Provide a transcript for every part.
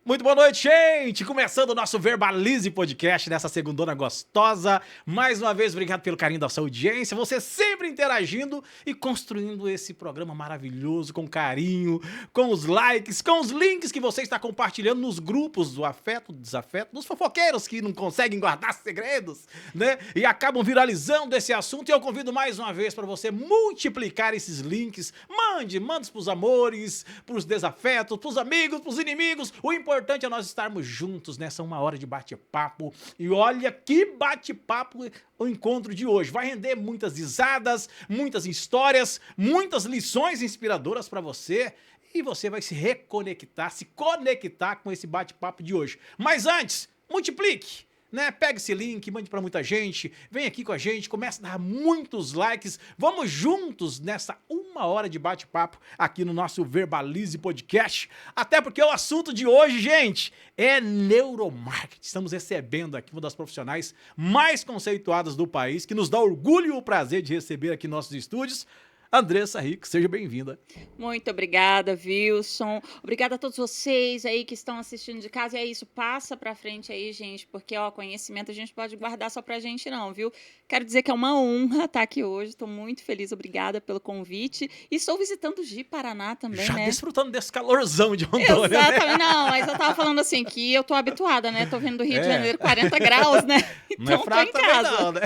Muito boa noite, gente! Começando o nosso Verbalize Podcast nessa segundona gostosa. Mais uma vez, obrigado pelo carinho da sua audiência. Você sempre interagindo e construindo esse programa maravilhoso com carinho, com os likes, com os links que você está compartilhando nos grupos do afeto, do desafeto, dos fofoqueiros que não conseguem guardar segredos, né? E acabam viralizando esse assunto. E eu convido mais uma vez para você multiplicar esses links. Mande pros amores, pros desafetos, pros amigos, pros inimigos. O importante é nós estarmos juntos nessa 1 hora de bate-papo. E olha que bate-papo o encontro de hoje. Vai render muitas risadas, muitas histórias, muitas lições inspiradoras para você. E você vai se reconectar, se conectar com esse bate-papo de hoje. Mas antes, multiplique, né? Pega esse link, mande pra muita gente, vem aqui com a gente, comece a dar muitos likes, vamos juntos nessa 1 hora de bate-papo aqui no nosso Verbalize Podcast, até porque o assunto de hoje, gente, é neuromarketing. Estamos recebendo aqui uma das profissionais mais conceituadas do país, que nos dá orgulho e o prazer de receber aqui em nossos estúdios, Andressa Rico, seja bem-vinda. Muito obrigada, Wilson. Obrigada a todos vocês aí que estão assistindo de casa. E é isso, passa pra frente aí, gente, porque, conhecimento a gente pode guardar só pra gente não, viu? Quero dizer que é uma honra estar aqui hoje. Estou muito feliz, obrigada pelo convite. E estou visitando o Ji Paraná também, Já né? desfrutando desse calorzão de Rondônia, Exatamente. né? Não, mas eu tava falando assim, que eu tô habituada, né? Tô vindo do Rio de Janeiro, 40 graus, né? Não é Então tô fraco em também casa. não, né?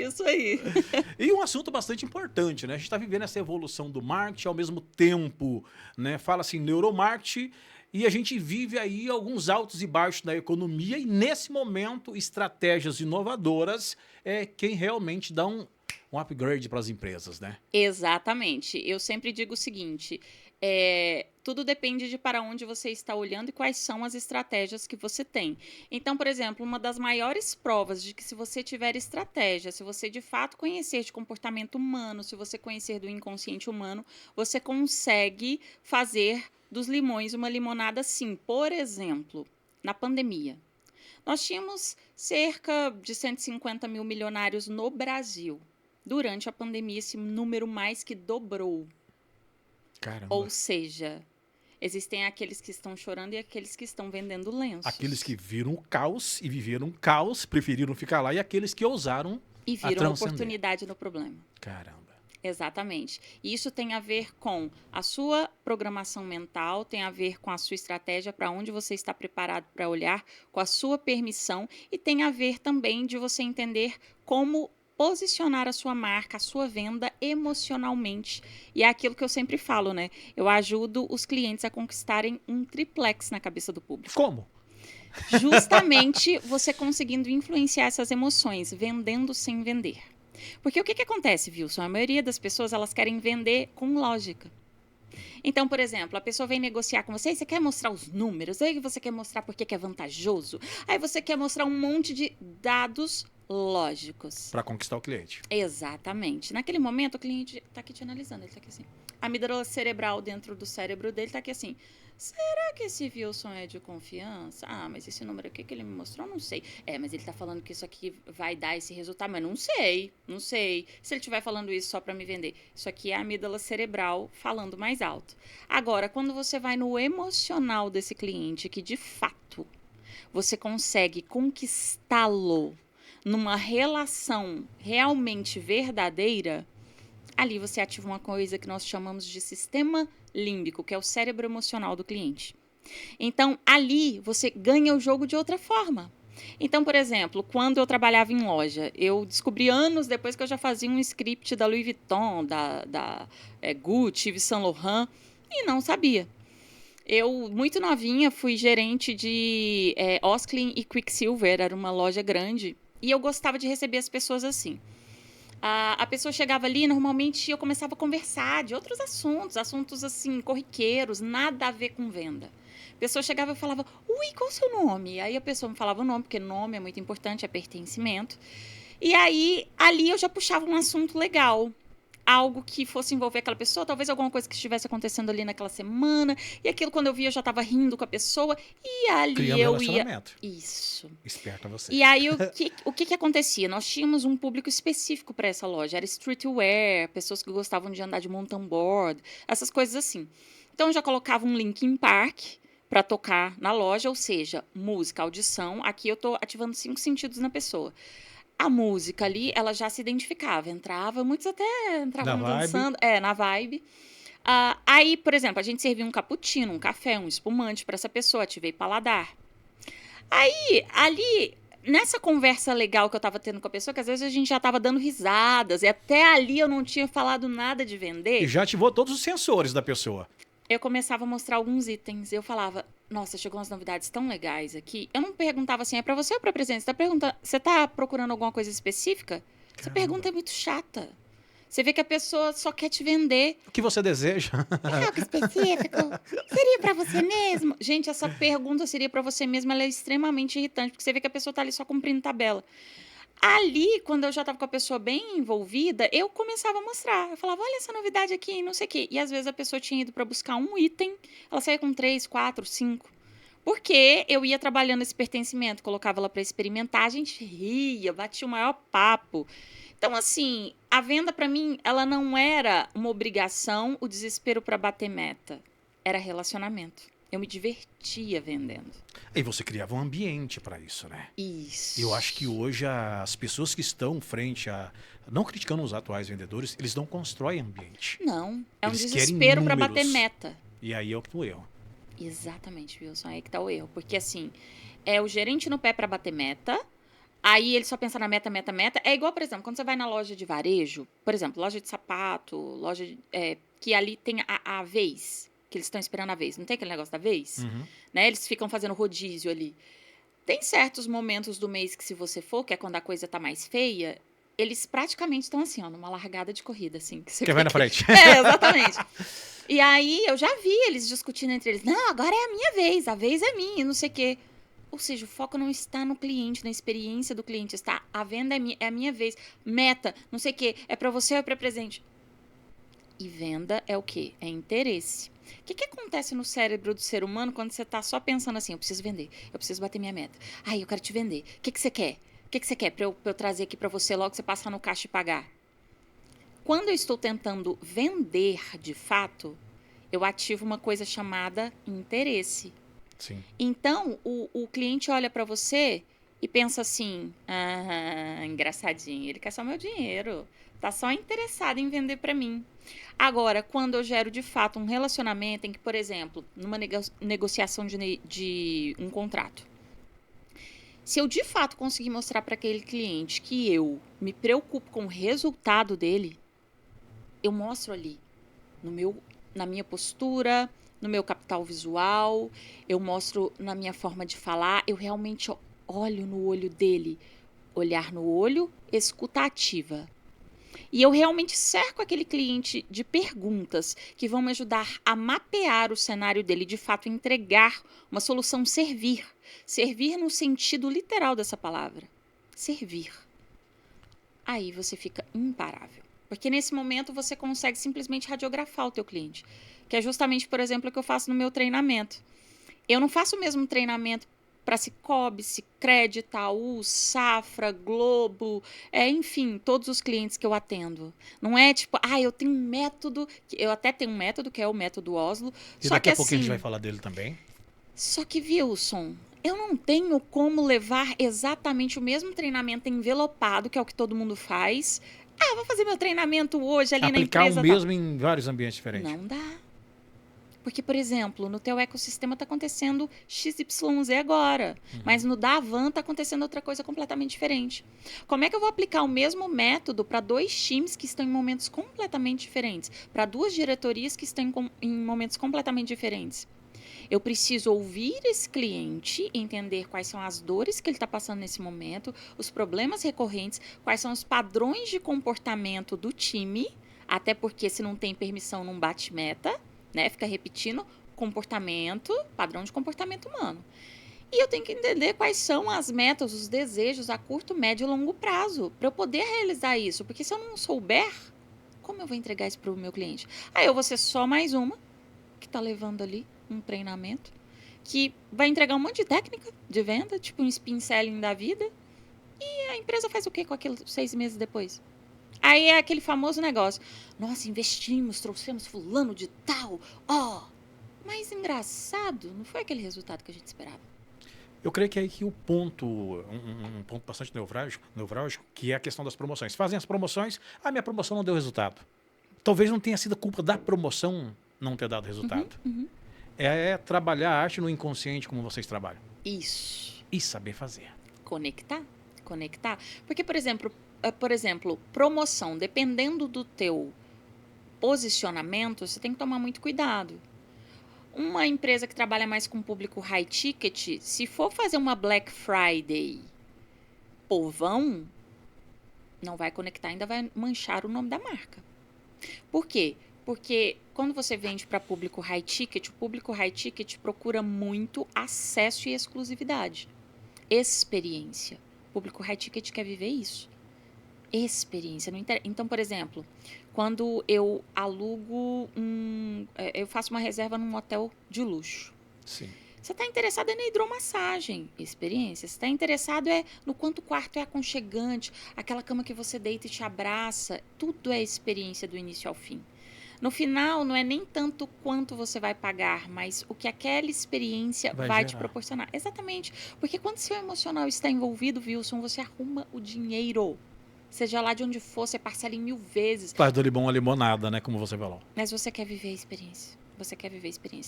Isso aí. E um assunto bastante importante, né? A gente está vivendo essa evolução do marketing, ao mesmo tempo, né? Fala-se em neuromarketing e a gente vive aí alguns altos e baixos da economia e, nesse momento, estratégias inovadoras é quem realmente dá um upgrade para as empresas, né? Exatamente. Eu sempre digo o seguinte, tudo depende de para onde você está olhando e quais são as estratégias que você tem. Então, por exemplo, uma das maiores provas de que se você tiver estratégia, se você de fato conhecer de comportamento humano, se você conhecer do inconsciente humano, você consegue fazer dos limões uma limonada sim. Por exemplo, na pandemia. Nós tínhamos cerca de 150 mil milionários no Brasil. Durante a pandemia, esse número mais que dobrou. Caramba. Ou seja, existem aqueles que estão chorando e aqueles que estão vendendo lenços. Aqueles que viram o caos e viveram o caos, preferiram ficar lá, e aqueles que ousaram e a viram transcender. Oportunidade no problema. Caramba. Exatamente. E isso tem a ver com a sua programação mental, tem a ver com a sua estratégia, para onde você está preparado para olhar, com a sua permissão, e tem a ver também de você entender como posicionar a sua marca, a sua venda emocionalmente. E é aquilo que eu sempre falo, né? Eu ajudo os clientes a conquistarem um triplex na cabeça do público. Como? Justamente você conseguindo influenciar essas emoções, vendendo sem vender. Porque o que acontece, Wilson? A maioria das pessoas, elas querem vender com lógica. Então, por exemplo, a pessoa vem negociar com você e você quer mostrar os números, aí você quer mostrar porque que é vantajoso, aí você quer mostrar um monte de dados lógicos. Para conquistar o cliente. Exatamente. Naquele momento, o cliente está aqui te analisando, ele está aqui assim. A amígdala cerebral dentro do cérebro dele está aqui assim. Será que esse Wilson é de confiança? Ah, mas esse número aqui que ele me mostrou, não sei. Mas ele tá falando que isso aqui vai dar esse resultado, mas não sei. Se ele estiver falando isso só para me vender. Isso aqui é a amígdala cerebral falando mais alto. Agora, quando você vai no emocional desse cliente, que de fato você consegue conquistá-lo numa relação realmente verdadeira, ali você ativa uma coisa que nós chamamos de sistema límbico, que é o cérebro emocional do cliente. Então, ali você ganha o jogo de outra forma. Então, por exemplo, quando eu trabalhava em loja, eu descobri anos depois que eu já fazia um script da Louis Vuitton, da Gucci, Yves Saint Laurent, e não sabia. Eu, muito novinha, fui gerente de Osklen e Quicksilver, era uma loja grande, e eu gostava de receber as pessoas assim. A pessoa chegava ali, normalmente eu começava a conversar de outros assuntos assim, corriqueiros, nada a ver com venda. A pessoa chegava e falava, ui, qual é o seu nome? Aí a pessoa me falava o nome, porque nome é muito importante, é pertencimento. E aí, ali eu já puxava um assunto legal. Algo que fosse envolver aquela pessoa, talvez alguma coisa que estivesse acontecendo ali naquela semana, e aquilo quando eu via eu já estava rindo com a pessoa, e ali criando eu ia... relacionamento. Isso. Esperta você. E aí o que acontecia? Nós tínhamos um público específico para essa loja, era streetwear, pessoas que gostavam de andar de mountain board, essas coisas assim. Então eu já colocava um Linkin Park para tocar na loja, ou seja, música, audição. Aqui eu tô ativando 5 sentidos na pessoa. A música ali, ela já se identificava, entrava, muitos até Na entravam vibe. dançando, na vibe. Aí, por exemplo, a gente servia um cappuccino, um café, um espumante para essa pessoa, ativei paladar. Aí, ali, nessa conversa legal que eu tava tendo com a pessoa, que às vezes a gente já tava dando risadas, e até ali eu não tinha falado nada de E vender, já ativou todos os sensores da pessoa. eu começava a mostrar alguns itens. Eu falava, nossa, chegou umas novidades tão legais aqui. Eu não perguntava assim, é pra você ou pra presente? Você tá procurando alguma coisa específica? Essa Caramba. pergunta é muito chata. Você vê que a pessoa só quer te vender. O que você deseja? É algo específico? Seria pra você mesmo? Gente, essa pergunta seria pra você mesmo, ela é extremamente irritante, porque você vê que a pessoa tá ali só cumprindo tabela. Ali, quando eu já tava com a pessoa bem envolvida, eu começava a mostrar. Eu falava, olha essa novidade aqui, não sei o quê. E às vezes a pessoa tinha ido pra buscar um item, ela saía com 3, 4, 5. Porque eu ia trabalhando esse pertencimento, colocava ela pra experimentar, a gente ria, batia o maior papo. Então, assim, a venda pra mim, ela não era uma obrigação, o desespero pra bater meta. Era relacionamento. Eu me divertia vendendo. E você criava um ambiente para isso, né? Isso. Eu acho que hoje as pessoas que estão frente a... Não criticando os atuais vendedores, eles não constroem ambiente. Não, é um Eles querem desespero pra bater números. meta. E aí é o erro. Exatamente, Wilson. Aí que tá o erro. Porque, assim, é o gerente no pé pra bater meta, aí ele só pensa na meta, meta, meta. É igual, por exemplo, quando você vai na loja de varejo, por exemplo, loja de sapato, loja que ali tem a vez, que eles estão esperando a vez. Não tem aquele negócio da vez? Uhum. Né? Eles ficam fazendo rodízio ali. Tem certos momentos do mês que, se você for, que é quando a coisa tá mais feia, eles praticamente estão assim, ó, numa largada de corrida, assim. Que você Quer vê ver na frente? exatamente. E aí eu já vi eles discutindo entre eles. Não, agora é a minha vez, a vez é minha, não sei o quê. Ou seja, o foco não está no cliente, na experiência do cliente, está a venda é a minha vez. Meta, não sei o quê, é pra você ou é pra presente. E venda é o quê? É interesse. O que acontece no cérebro do ser humano quando você tá só pensando assim, eu preciso vender, eu preciso bater minha meta. Ai, eu quero te vender. O que você quer? O que você quer pra eu trazer aqui pra você logo você passar no caixa e pagar? Quando eu estou tentando vender de fato, eu ativo uma coisa chamada interesse. Sim. Então, o cliente olha para você e pensa assim, engraçadinho, ele quer só meu dinheiro, tá só interessado em vender para mim. Agora, quando eu gero de fato um relacionamento em que, por exemplo, numa negociação de um contrato, se eu de fato conseguir mostrar para aquele cliente que eu me preocupo com o resultado dele, eu mostro ali na minha postura, no meu capital visual, eu mostro na minha forma de falar, eu realmente olho no olho dele. Olhar no olho, escuta ativa. E eu realmente cerco aquele cliente de perguntas que vão me ajudar a mapear o cenário dele, de fato entregar uma solução, servir. Servir no sentido literal dessa palavra. Servir. Aí você fica imparável. Porque nesse momento você consegue simplesmente radiografar o teu cliente. Que é justamente, por exemplo, o que eu faço no meu treinamento. Eu não faço o mesmo treinamento para Sicoob, Sicredi, Itaú, Safra, Globo, enfim, todos os clientes que eu atendo. Não é tipo, eu tenho um método, eu até tenho um método que é o método Oslo. E só daqui que a pouquinho a gente assim, vai falar dele também. Só que, Wilson, eu não tenho como levar exatamente o mesmo treinamento envelopado, que é o que todo mundo faz. Vou fazer meu treinamento hoje ali na Aplicar empresa. o mesmo em vários ambientes diferentes. Não dá. Porque, por exemplo, no teu ecossistema está acontecendo XYZ agora, mas no da Avan está acontecendo outra coisa completamente diferente. Como é que eu vou aplicar o mesmo método para 2 times que estão em momentos completamente diferentes? Para 2 diretorias que estão em momentos completamente diferentes? Eu preciso ouvir esse cliente, entender quais são as dores que ele está passando nesse momento, os problemas recorrentes, quais são os padrões de comportamento do time, até porque se não tem permissão não bate meta, né? Fica repetindo comportamento, padrão de comportamento humano. E eu tenho que entender quais são as metas, os desejos a curto, médio e longo prazo, para eu poder realizar isso. Porque se eu não souber, como eu vou entregar isso para o meu cliente? Aí eu vou ser só mais uma que está levando ali um treinamento que vai entregar um monte de técnica de venda, tipo um spin selling da vida, e a empresa faz o quê com aquilo 6 meses depois? Aí é aquele famoso negócio, nossa, investimos, trouxemos fulano de tal, Mas engraçado, não foi aquele resultado que a gente esperava. Eu creio que é aí que o ponto, um ponto bastante nevrálgico, que é a questão das promoções. Fazem as promoções, minha promoção não deu resultado. Talvez não tenha sido culpa da promoção não ter dado resultado. É trabalhar a arte no inconsciente como vocês trabalham. Isso. E saber fazer. Conectar. Porque, por exemplo, promoção, dependendo do teu posicionamento, você tem que tomar muito cuidado. Uma empresa que trabalha mais com público high ticket, se for fazer uma Black Friday povão, não vai conectar, ainda vai manchar o nome da marca. Por quê? Porque quando você vende para público high ticket, o público high ticket procura muito acesso e exclusividade. Experiência. O público high ticket quer viver isso. Experiência. Então, por exemplo, quando eu alugo eu faço uma reserva num hotel de luxo. Sim. Você está interessado na hidromassagem, experiência. Você está interessado no quanto o quarto é aconchegante, aquela cama que você deita e te abraça. Tudo é experiência do início ao fim. No final, não é nem tanto quanto você vai pagar, mas o que aquela experiência vai te proporcionar. Exatamente. Porque quando seu emocional está envolvido, Wilson, você arruma o dinheiro. Seja lá de onde for, você parcela em 1000 vezes. Faz do limão a limonada, né? Como você falou. Mas você quer viver a experiência.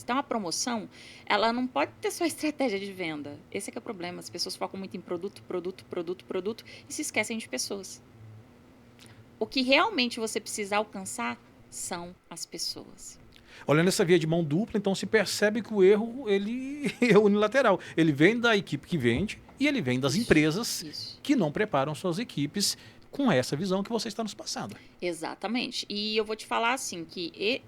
Então, a promoção, ela não pode ter só estratégia de venda. Esse é que é o problema. As pessoas focam muito em produto e se esquecem de pessoas. O que realmente você precisa alcançar são as pessoas. Olhando essa via de mão dupla, então se percebe que o erro ele é unilateral. Ele vem da equipe que vende e ele vem das empresas que não preparam suas equipes com essa visão que você está nos passando. Exatamente. E eu vou te falar assim, que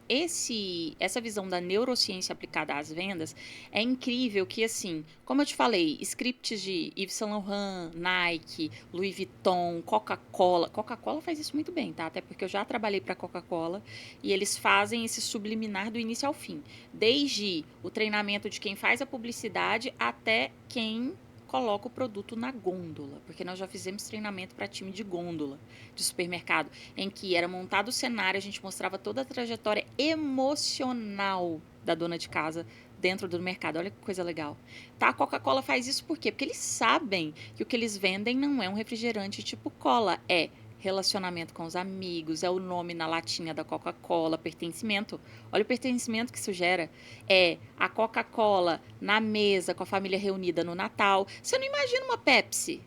essa visão da neurociência aplicada às vendas é incrível que, assim, como eu te falei, scripts de Yves Saint Laurent, Nike, Louis Vuitton, Coca-Cola. Coca-Cola faz isso muito bem, tá? Até porque eu já trabalhei para Coca-Cola e eles fazem esse subliminar do início ao fim. Desde o treinamento de quem faz a publicidade até quem coloca o produto na gôndola, porque nós já fizemos treinamento para time de gôndola de supermercado, em que era montado o cenário, a gente mostrava toda a trajetória emocional da dona de casa dentro do mercado. Olha que coisa legal. Tá? A Coca-Cola faz isso por quê? Porque eles sabem que o que eles vendem não é um refrigerante tipo cola, é relacionamento com os amigos, é o nome na latinha da Coca-Cola, pertencimento. Olha o pertencimento que isso gera. É a Coca-Cola na mesa com a família reunida no Natal. Você não imagina uma Pepsi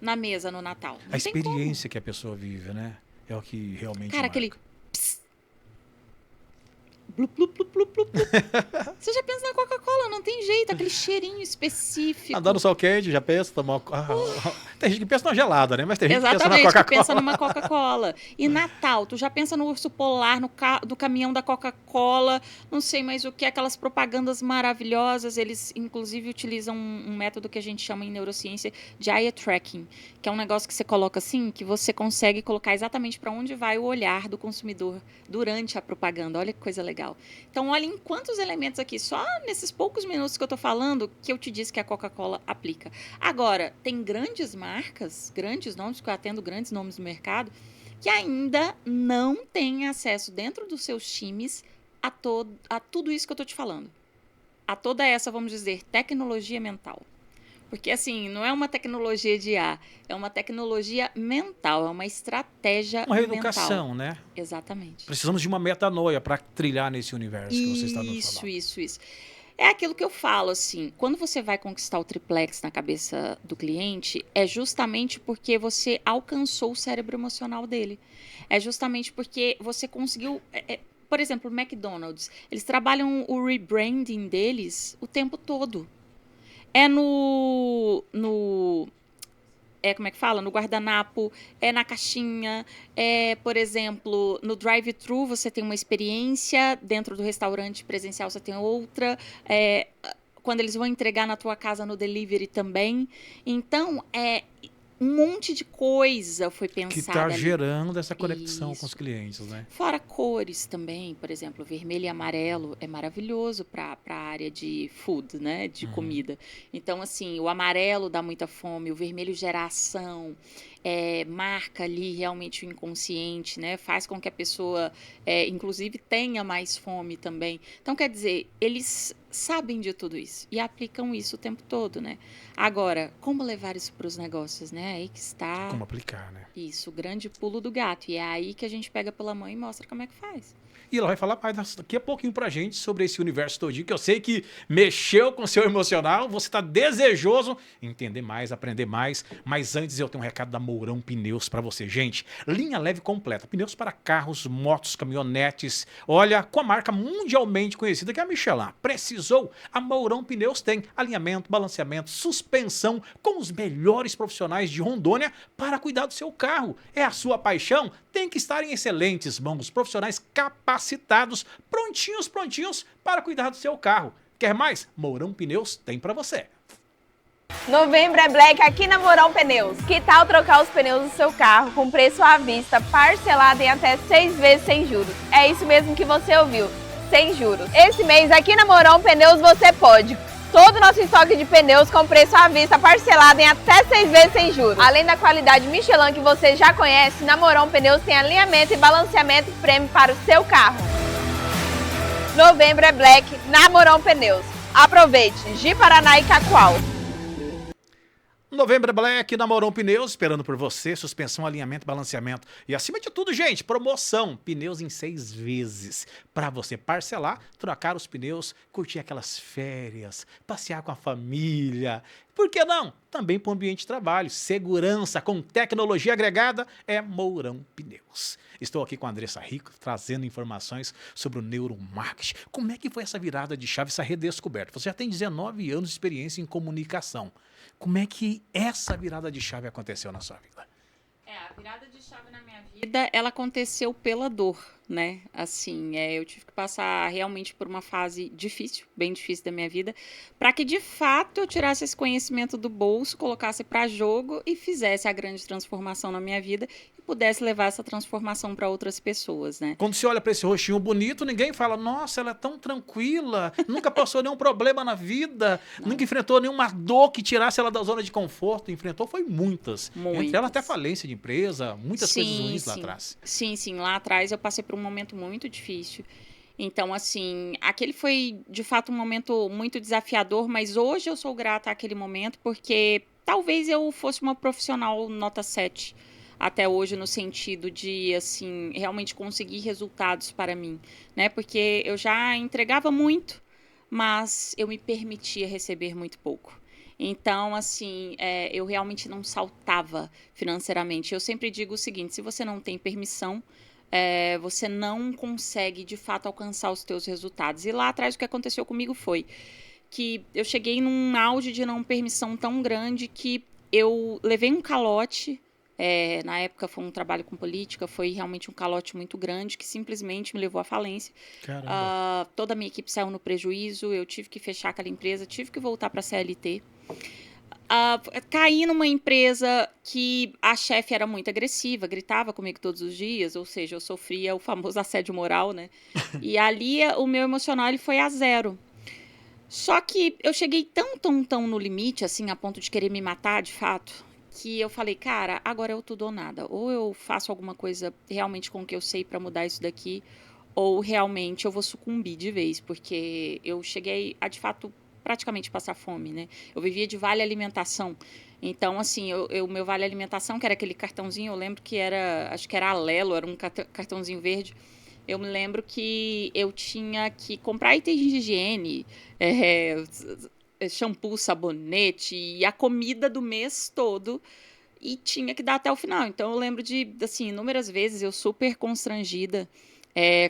na mesa no Natal. Não a experiência que a pessoa vive, né? É o que realmente Cara, marca. aquele... Blup, blup, blup, blup, blup. Você já pensa na Coca-Cola, não tem jeito, aquele cheirinho específico. Andar no sol quente, já pensa, tomar tem gente que pensa numa gelada, né? Mas tem gente que pensa na Exatamente, Coca-Cola. que pensa numa Coca-Cola. E Natal, tu já pensa no urso polar, do caminhão da Coca-Cola, não sei mais o que, aquelas propagandas maravilhosas. Eles, inclusive, utilizam um método que a gente chama em neurociência de eye tracking, que é um negócio que você coloca assim, que você consegue colocar exatamente para onde vai o olhar do consumidor durante a propaganda. Olha que coisa legal. Então, olha em quantos elementos aqui, só nesses poucos minutos que eu tô falando, que eu te disse que a Coca-Cola aplica. Agora, tem grandes marcas, grandes nomes, que eu atendo grandes nomes no mercado, que ainda não têm acesso dentro dos seus times a tudo isso que eu tô te falando. A toda essa, vamos dizer, tecnologia mental. Porque, assim, não é uma tecnologia de IA, é uma tecnologia mental, é uma estratégia mental. Uma reeducação, né? Exatamente. Precisamos de uma metanoia para trilhar nesse universo que você está nos falando. Isso. É aquilo que eu falo, assim, quando você vai conquistar o triplex na cabeça do cliente, é justamente porque você alcançou o cérebro emocional dele. É justamente porque você conseguiu... por exemplo, o McDonald's, eles trabalham o rebranding deles o tempo todo. É como é que fala? No guardanapo, é na caixinha, por exemplo, no drive-thru você tem uma experiência, dentro do restaurante presencial você tem outra, quando eles vão entregar na tua casa no delivery também. Então, um monte de coisa foi Que pensada tá ali. gerando essa conexão com Isso. os clientes, né? Fora cores também, por exemplo, vermelho e amarelo é maravilhoso para a área de food, né? De comida. Então, assim, o amarelo dá muita fome, o vermelho gera ação, marca ali realmente o inconsciente, né? Faz com que a pessoa, inclusive, tenha mais fome também. Então, quer dizer, eles sabem de tudo isso e aplicam isso o tempo todo, né? Agora, como levar isso para os negócios, né? Aí que está Como aplicar, né? isso, o grande pulo do gato. E é aí que a gente pega pela mão e mostra como é que faz. E ela vai falar mais daqui a pouquinho pra gente sobre esse universo todinho, que eu sei que mexeu com o seu emocional, você tá desejoso em entender mais, aprender mais, mas antes eu tenho um recado da Mourão Pneus pra você. Gente, linha leve completa, pneus para carros, motos, caminhonetes, olha, com a marca mundialmente conhecida que é a Michelin. Precisou? A Mourão Pneus tem alinhamento, balanceamento, suspensão com os melhores profissionais de Rondônia para cuidar do seu carro. É a sua paixão? Tem que estar em excelentes mãos, profissionais capacitados, prontinhos para cuidar do seu carro. Quer mais? Mourão Pneus tem para você. Novembro é Black aqui na Mourão Pneus. Que tal trocar os pneus do seu carro com preço à vista, parcelado em até 6 vezes sem juros? É isso mesmo que você ouviu, sem juros. Esse mês aqui na Mourão Pneus você pode. Todo o nosso estoque de pneus com preço à vista, parcelado em até 6 vezes sem juros. Além da qualidade Michelin que você já conhece, na Mourão Pneus tem alinhamento e balanceamento prêmio para o seu carro. Novembro é Black na Mourão Pneus. Aproveite, Ji Paraná e Cacoal. Novembro é Black na Mourão Pneus, esperando por você, suspensão, alinhamento, balanceamento e acima de tudo, gente, promoção, pneus em 6 vezes, para você parcelar, trocar os pneus, curtir aquelas férias, passear com a família, por que não? Também para o ambiente de trabalho, segurança com tecnologia agregada é Mourão Pneus. Estou aqui com a Andressa Rico, trazendo informações sobre o neuromarketing. Como é que foi essa virada de chave, essa redescoberta? Você já tem 19 anos de experiência em comunicação. Como é que essa virada de chave aconteceu na sua vida? A virada de chave na minha vida, ela aconteceu pela dor, né? Assim, eu tive que passar realmente por uma fase difícil, bem difícil da minha vida, para que de fato eu tirasse esse conhecimento do bolso, colocasse para jogo e fizesse a grande transformação na minha vida e pudesse levar essa transformação para outras pessoas, né? Quando você olha para esse rostinho bonito, ninguém fala, nossa, ela é tão tranquila, nunca passou nenhum problema na vida, nunca enfrentou nenhuma dor que tirasse ela da zona de conforto. Enfrentou foi muitas. Entre elas até falência de empresa, muitas coisas ruins lá atrás. Sim, lá atrás eu passei por um momento muito difícil. Então, assim, aquele foi de fato um momento muito desafiador, mas hoje eu sou grata àquele momento porque talvez eu fosse uma profissional nota 7 até hoje, no sentido de, assim, realmente conseguir resultados para mim, né? Porque eu já entregava muito, mas eu me permitia receber muito pouco. Então, assim, eu realmente não saltava financeiramente. Eu sempre digo o seguinte, se você não tem permissão, você não consegue, de fato, alcançar os teus resultados. E lá atrás o que aconteceu comigo foi que eu cheguei num auge de não permissão tão grande que eu levei um calote. Na época foi um trabalho com política, foi realmente um calote muito grande que simplesmente me levou à falência. Toda a minha equipe saiu no prejuízo, eu tive que fechar aquela empresa, tive que voltar para a CLT. Caí numa empresa que a chefe era muito agressiva, gritava comigo todos os dias, ou seja, eu sofria o famoso assédio moral, né? E ali o meu emocional ele foi a zero. Só que eu cheguei tão no limite, assim, a ponto de querer me matar, de fato, que eu falei, cara, agora é o tudo ou nada. Ou eu faço alguma coisa realmente com o que eu sei para mudar isso daqui, ou realmente eu vou sucumbir de vez, porque eu cheguei a, de fato, praticamente passar fome, né? Eu vivia de vale alimentação. Então, assim, o meu vale alimentação, que era aquele cartãozinho, eu lembro que era, acho que era Alelo, era um cartãozinho verde. Eu me lembro que eu tinha que comprar itens de higiene, shampoo, sabonete e a comida do mês todo e tinha que dar até o final. Então, eu lembro de, assim, inúmeras vezes eu super constrangida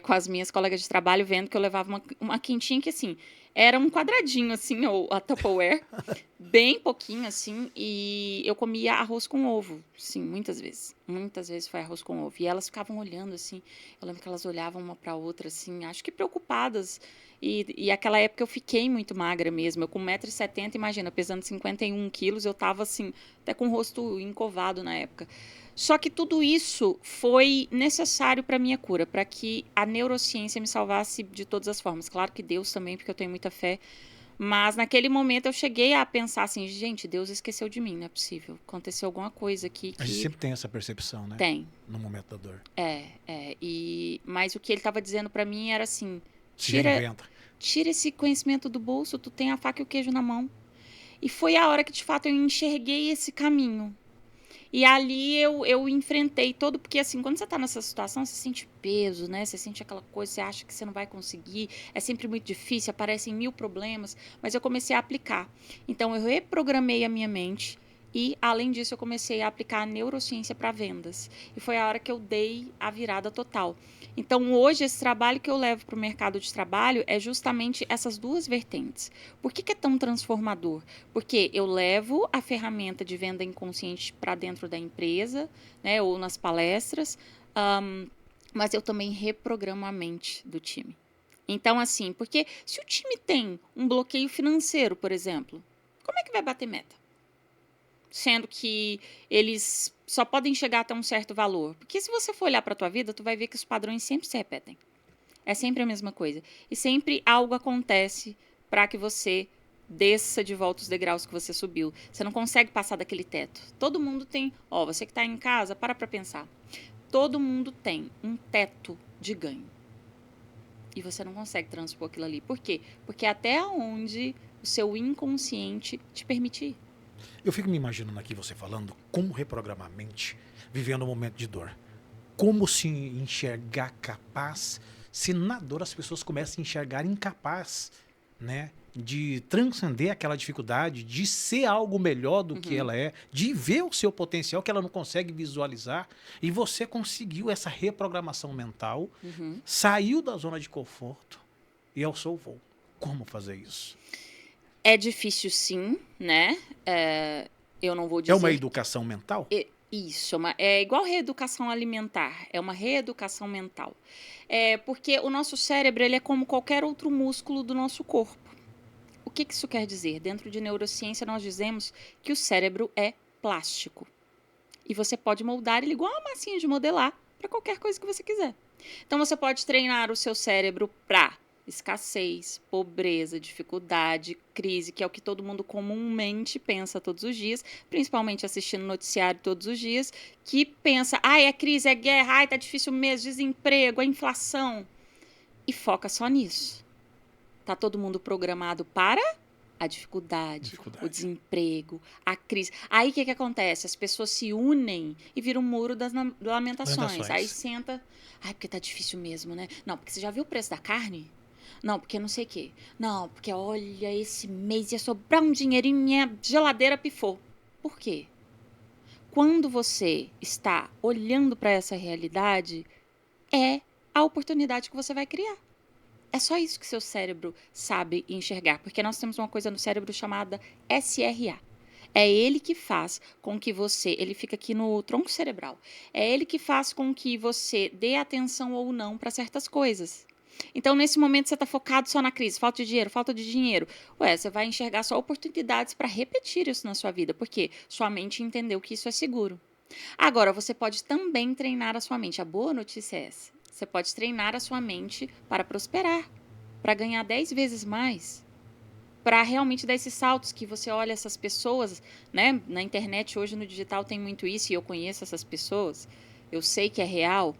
com as minhas colegas de trabalho, vendo que eu levava uma quentinha que, assim, era um quadradinho, assim, ou a Tupperware, bem pouquinho, assim, e eu comia arroz com ovo, sim, muitas vezes. Muitas vezes foi arroz com ovo. E elas ficavam olhando, assim, eu lembro que elas olhavam uma para outra, assim, acho que preocupadas E aquela época eu fiquei muito magra mesmo. Eu com 1,70 m, imagina, pesando 51 quilos, eu tava assim, até com o rosto encovado na época. Só que tudo isso foi necessário para minha cura, para que a neurociência me salvasse de todas as formas. Claro que Deus também, porque eu tenho muita fé. Mas naquele momento eu cheguei a pensar assim, gente, Deus esqueceu de mim, não é possível. Aconteceu alguma coisa aqui que... A gente sempre tem essa percepção, né? Tem. No momento da dor. Mas o que ele estava dizendo para mim era assim, Se reinventa. tira esse conhecimento do bolso, tu tem a faca e o queijo na mão. E foi a hora que, de fato, eu enxerguei esse caminho. E ali eu enfrentei todo, porque assim, quando você tá nessa situação, você sente peso, né? Você sente aquela coisa, você acha que você não vai conseguir, é sempre muito difícil, aparecem 1000 problemas, mas eu comecei a aplicar. Então, eu reprogramei a minha mente e, além disso, eu comecei a aplicar a neurociência para vendas. E foi a hora que eu dei a virada total. Então, hoje, esse trabalho que eu levo para o mercado de trabalho é justamente essas duas vertentes. Por que é tão transformador? Porque eu levo a ferramenta de venda inconsciente para dentro da empresa, né, ou nas palestras, mas eu também reprogramo a mente do time. Então, assim, porque se o time tem um bloqueio financeiro, por exemplo, como é que vai bater meta? Sendo que eles só podem chegar até um certo valor. Porque se você for olhar para a tua vida, tu vai ver que os padrões sempre se repetem. É sempre a mesma coisa. E sempre algo acontece para que você desça de volta os degraus que você subiu. Você não consegue passar daquele teto. Todo mundo tem... você que está em casa, para pensar. Todo mundo tem um teto de ganho. E você não consegue transpor aquilo ali. Por quê? Porque até onde o seu inconsciente te permite ir. Eu fico me imaginando aqui você falando como reprogramar a mente, vivendo um momento de dor. Como se enxergar capaz, se na dor as pessoas começam a enxergar incapaz, né? De transcender aquela dificuldade, de ser algo melhor do que ela é, de ver o seu potencial que ela não consegue visualizar. E você conseguiu essa reprogramação mental, saiu da zona de conforto e alçou o voo. Como fazer isso? É difícil, sim, né? Eu não vou dizer... É uma educação mental? Isso, é igual reeducação alimentar, é uma reeducação mental. Porque o nosso cérebro ele é como qualquer outro músculo do nosso corpo. O que isso quer dizer? Dentro de neurociência, nós dizemos que o cérebro é plástico. E você pode moldar ele igual uma massinha de modelar para qualquer coisa que você quiser. Então, você pode treinar o seu cérebro para escassez, pobreza, dificuldade, crise, que é o que todo mundo comumente pensa todos os dias, principalmente assistindo noticiário todos os dias, que pensa, é crise, é guerra, tá difícil mesmo, desemprego, a inflação. E foca só nisso. Tá todo mundo programado para a dificuldade, o desemprego, a crise. Aí o que acontece? As pessoas se unem e viram um muro das lamentações. Aí senta, porque tá difícil mesmo, né? Não, porque você já viu o preço da carne? Não, porque não sei o quê. Não, porque olha, esse mês ia sobrar um dinheirinho e minha geladeira pifou. Por quê? Quando você está olhando para essa realidade, é a oportunidade que você vai criar. É só isso que seu cérebro sabe enxergar, porque nós temos uma coisa no cérebro chamada SRA. É ele que faz com que você... Ele fica aqui no tronco cerebral. É ele que faz com que você dê atenção ou não para certas coisas. Então, nesse momento, você está focado só na crise, falta de dinheiro. Você vai enxergar só oportunidades para repetir isso na sua vida, porque sua mente entendeu que isso é seguro. Agora, você pode também treinar a sua mente. A boa notícia é essa. Você pode treinar a sua mente para prosperar, para ganhar 10 vezes mais, para realmente dar esses saltos que você olha essas pessoas, né? Na internet, hoje no digital tem muito isso e eu conheço essas pessoas. Eu sei que é real.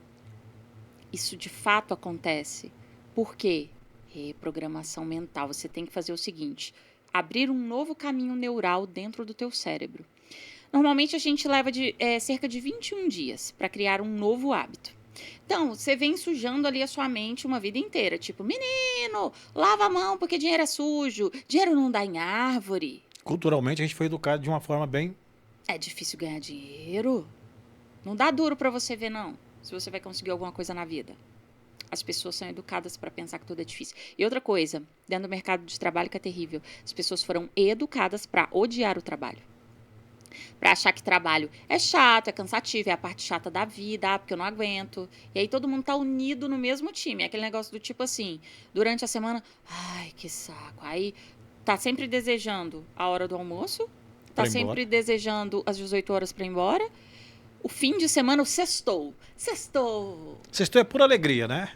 Isso de fato acontece. Por quê? Reprogramação mental. Você tem que fazer o seguinte, abrir um novo caminho neural dentro do teu cérebro. Normalmente a gente leva cerca de 21 dias para criar um novo hábito. Então, você vem sujando ali a sua mente uma vida inteira. Tipo, menino, lava a mão porque dinheiro é sujo. Dinheiro não dá em árvore. Culturalmente, a gente foi educado de uma forma bem... É difícil ganhar dinheiro. Não dá duro para você ver, não. Se você vai conseguir alguma coisa na vida. As pessoas são educadas para pensar que tudo é difícil. E outra coisa, dentro do mercado de trabalho que é terrível. As pessoas foram educadas para odiar o trabalho. Pra achar que trabalho é chato, é cansativo, é a parte chata da vida, porque eu não aguento. E aí todo mundo tá unido no mesmo time. É aquele negócio do tipo assim, durante a semana, ai, que saco. Aí tá sempre desejando a hora do almoço, tá Pra ir sempre embora. desejando as 18 horas pra ir embora. O fim de semana, o sextou. Sextou! Sextou é pura alegria, né?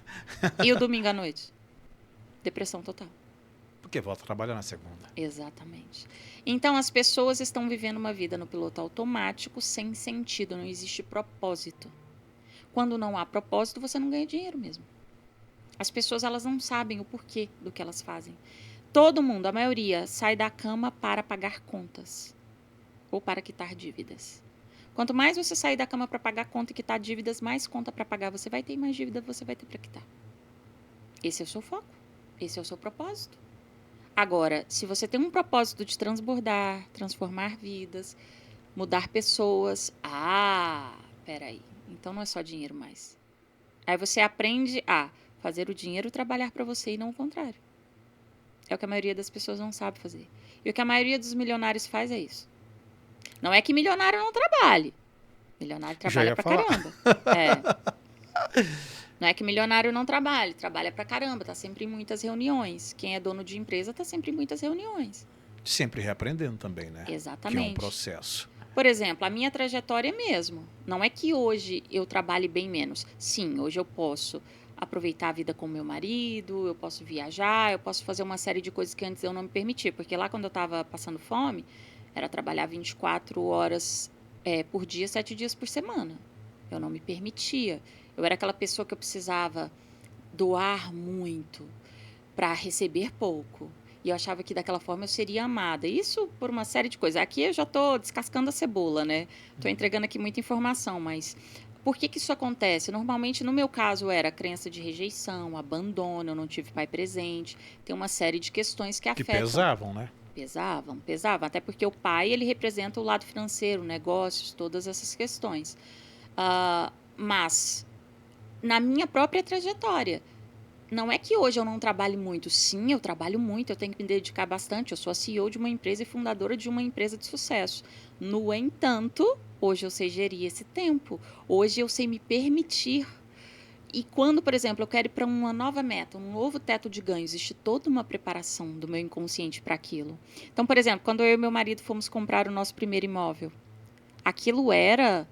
E o domingo à noite? Depressão total. Porque volta a trabalhar na segunda. Exatamente. Então, as pessoas estão vivendo uma vida no piloto automático sem sentido, não existe propósito. Quando não há propósito, você não ganha dinheiro mesmo. As pessoas, elas não sabem o porquê do que elas fazem. Todo mundo, a maioria, sai da cama para pagar contas ou para quitar dívidas. Quanto mais você sair da cama para pagar conta e quitar dívidas, mais conta para pagar você vai ter e mais dívida você vai ter para quitar. Esse é o seu foco, esse é o seu propósito. Agora, se você tem um propósito de transbordar, transformar vidas, mudar pessoas, peraí, então não é só dinheiro mais. Aí você aprende a fazer o dinheiro trabalhar para você e não o contrário. É o que a maioria das pessoas não sabe fazer. E o que a maioria dos milionários faz é isso. Não é que milionário não trabalhe. Milionário trabalha pra caramba. Não é que milionário não trabalhe, trabalha pra caramba, tá sempre em muitas reuniões. Quem é dono de empresa tá sempre em muitas reuniões. Sempre reaprendendo também, né? Exatamente. Que é um processo. Por exemplo, a minha trajetória é mesmo. Não é que hoje eu trabalhe bem menos. Sim, hoje eu posso aproveitar a vida com meu marido, eu posso viajar, eu posso fazer uma série de coisas que antes eu não me permitia. Porque lá quando eu estava passando fome, era trabalhar 24 horas por dia, 7 dias por semana. Eu não me permitia. Eu era aquela pessoa que eu precisava doar muito para receber pouco. E eu achava que daquela forma eu seria amada. Isso por uma série de coisas. Aqui eu já estou descascando a cebola, né? Estou entregando aqui muita informação, mas por que isso acontece? Normalmente, no meu caso, era crença de rejeição, abandono, eu não tive pai presente. Tem uma série de questões que afetam. Que pesavam, né? Pesavam. Até porque o pai, ele representa o lado financeiro, negócios, todas essas questões. Mas, na minha própria trajetória, não é que hoje eu não trabalhe muito. Sim, eu trabalho muito, eu tenho que me dedicar bastante. Eu sou a CEO de uma empresa e fundadora de uma empresa de sucesso. No entanto, hoje eu sei gerir esse tempo. Hoje eu sei me permitir. E quando, por exemplo, eu quero ir para uma nova meta, um novo teto de ganho, existe toda uma preparação do meu inconsciente para aquilo. Então, por exemplo, quando eu e meu marido fomos comprar o nosso primeiro imóvel, aquilo era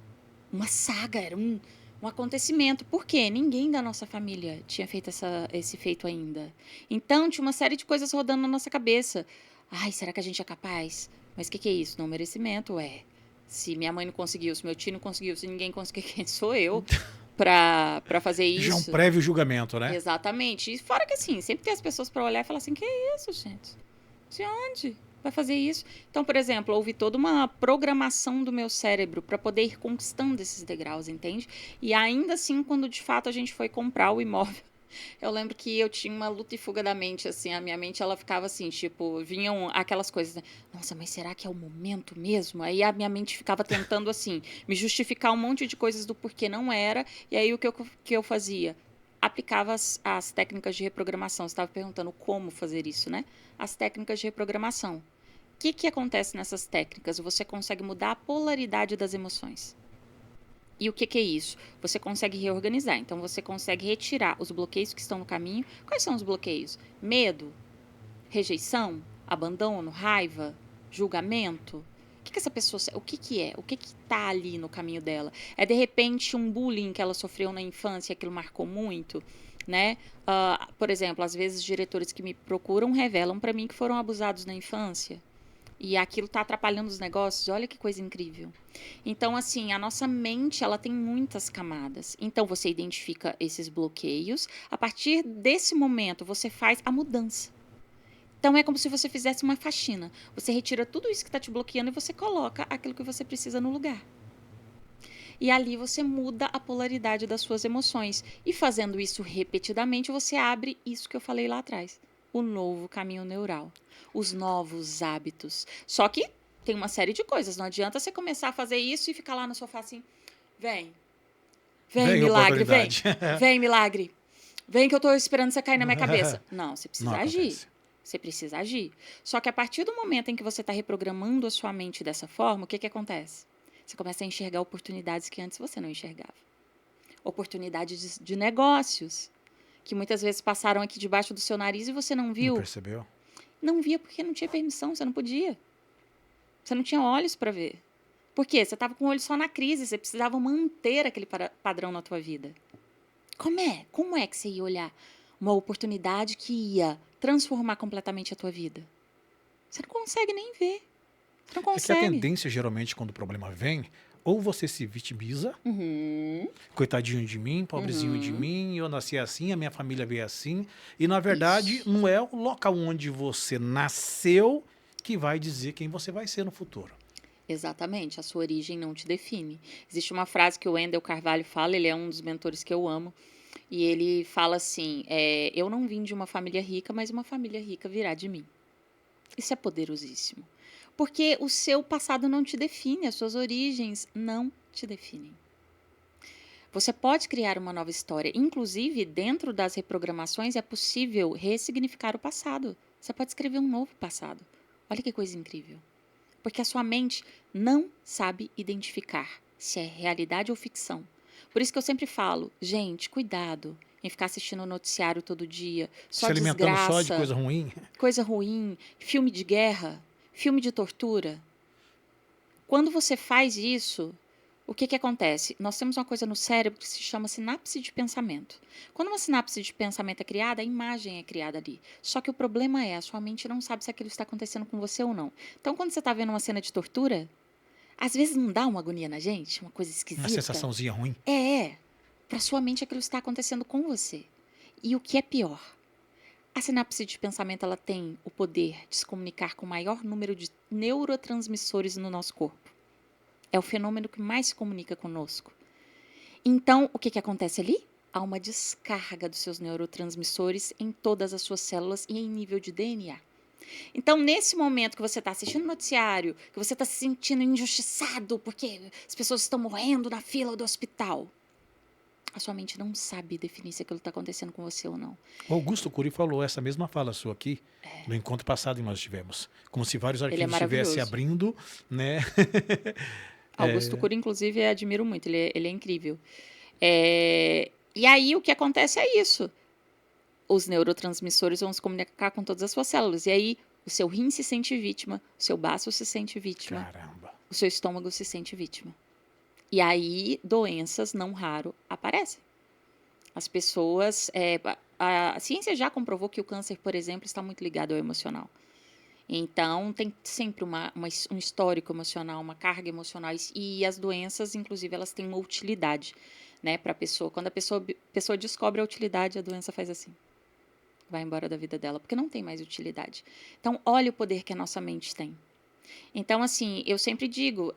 uma saga, era um acontecimento. Por quê? Ninguém da nossa família tinha feito esse feito ainda. Então, tinha uma série de coisas rodando na nossa cabeça. Ai, será que a gente é capaz? Mas o que é isso? Não merecimento? Se minha mãe não conseguiu, se meu tio não conseguiu, se ninguém conseguiu, quem sou eu para fazer isso? Já é um prévio julgamento, né? Exatamente. E fora que assim, sempre tem as pessoas para olhar e falar assim, que é isso, gente? De onde vai fazer isso? Então, por exemplo, houve toda uma programação do meu cérebro para poder ir conquistando esses degraus, entende? E ainda assim, quando de fato a gente foi comprar o imóvel, eu lembro que eu tinha uma luta e fuga da mente, assim, a minha mente, ela ficava assim, tipo, vinham aquelas coisas, né? Nossa, mas será que é o momento mesmo? Aí a minha mente ficava tentando, assim, me justificar um monte de coisas do porquê não era, e aí o que eu fazia? Aplicava as técnicas de reprogramação. Você estava perguntando como fazer isso, né? As técnicas de reprogramação. O que acontece nessas técnicas? Você consegue mudar a polaridade das emoções. E o que é isso? Você consegue reorganizar. Então, você consegue retirar os bloqueios que estão no caminho. Quais são os bloqueios? Medo, rejeição, abandono, raiva, julgamento. O que essa pessoa... O que é? O que está ali no caminho dela? É, de repente, um bullying que ela sofreu na infância, aquilo marcou muito, né? Por exemplo, às vezes, diretores que me procuram revelam para mim que foram abusados na infância. E aquilo está atrapalhando os negócios. Olha que coisa incrível. Então, assim, a nossa mente, ela tem muitas camadas. Então, você identifica esses bloqueios. A partir desse momento, você faz a mudança. Então, é como se você fizesse uma faxina. Você retira tudo isso que está te bloqueando e você coloca aquilo que você precisa no lugar. E ali você muda a polaridade das suas emoções. E fazendo isso repetidamente, você abre isso que eu falei lá atrás. O novo caminho neural. Os novos hábitos. Só que tem uma série de coisas. Não adianta você começar a fazer isso e ficar lá no sofá assim, vem milagre, vem milagre. Vem que eu tô esperando você cair na minha cabeça. Não, você precisa agir. Você precisa agir. Só que a partir do momento em que você está reprogramando a sua mente dessa forma, o que acontece? Você começa a enxergar oportunidades que antes você não enxergava. Oportunidades de negócios, que muitas vezes passaram aqui debaixo do seu nariz e você não viu. Não percebeu? Não via porque não tinha permissão, você não podia. Você não tinha olhos para ver. Por quê? Você estava com o olho só na crise, você precisava manter aquele padrão na tua vida. Como é? Como é que você ia olhar uma oportunidade que ia transformar completamente a tua vida? Você não consegue nem ver. Você não É que a consegue. tendência, geralmente, quando o problema vem, ou você se vitimiza, coitadinho de mim, pobrezinho de mim, eu nasci assim, a minha família veio assim, e na verdade Isso. não é o local onde você nasceu que vai dizer quem você vai ser no futuro. Exatamente, a sua origem não te define. Existe uma frase que o Wendel Carvalho fala, ele é um dos mentores que eu amo, e ele fala assim, eu não vim de uma família rica, mas uma família rica virá de mim. Isso é poderosíssimo. Porque o seu passado não te define, as suas origens não te definem. Você pode criar uma nova história. Inclusive, dentro das reprogramações, é possível ressignificar o passado. Você pode escrever um novo passado. Olha que coisa incrível. Porque a sua mente não sabe identificar se é realidade ou ficção. Por isso que eu sempre falo, gente, cuidado em ficar assistindo o noticiário todo dia, só Se alimentando desgraça, só de coisa ruim. coisa ruim, filme de guerra, filme de tortura. Quando você faz isso, o que acontece? Nós temos uma coisa no cérebro que se chama sinapse de pensamento. Quando uma sinapse de pensamento é criada, a imagem é criada ali. Só que o problema é, a sua mente não sabe se aquilo está acontecendo com você ou não. Então, quando você está vendo uma cena de tortura, às vezes não dá uma agonia na gente, uma coisa esquisita. Uma sensaçãozinha ruim. Para sua mente aquilo está acontecendo com você. E o que é pior? A sinapse de pensamento ela tem o poder de se comunicar com o maior número de neurotransmissores no nosso corpo. É o fenômeno que mais se comunica conosco. Então, o que acontece ali? Há uma descarga dos seus neurotransmissores em todas as suas células e em nível de DNA. Então, nesse momento que você está assistindo o noticiário, que você está se sentindo injustiçado porque as pessoas estão morrendo na fila do hospital, a sua mente não sabe definir se aquilo está acontecendo com você ou não. O Augusto Cury falou essa mesma fala sua aqui, no encontro passado que nós tivemos. Como se vários arquivos estivessem abrindo, né? Augusto Cury, inclusive, eu admiro muito, ele é incrível. E aí, o que acontece é isso. Os neurotransmissores vão se comunicar com todas as suas células. E aí, o seu rim se sente vítima, o seu baço se sente vítima, Caramba. o seu estômago se sente vítima. E aí, doenças não raro aparecem. As pessoas... a ciência já comprovou que o câncer, por exemplo, está muito ligado ao emocional. Então, tem sempre um histórico emocional, uma carga emocional. E as doenças, inclusive, elas têm uma utilidade, né, para a pessoa. Quando a pessoa descobre a utilidade, a doença faz assim. Vai embora da vida dela, porque não tem mais utilidade. Então, olha o poder que a nossa mente tem. Então, assim, eu sempre digo...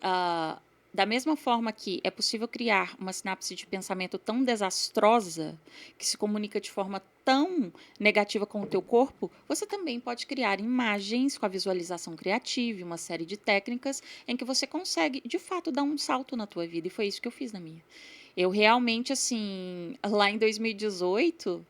da mesma forma que é possível criar uma sinapse de pensamento tão desastrosa, que se comunica de forma tão negativa com o teu corpo, você também pode criar imagens com a visualização criativa, uma série de técnicas em que você consegue, de fato, dar um salto na tua vida. E foi isso que eu fiz na minha. Eu realmente, assim, lá em 2018,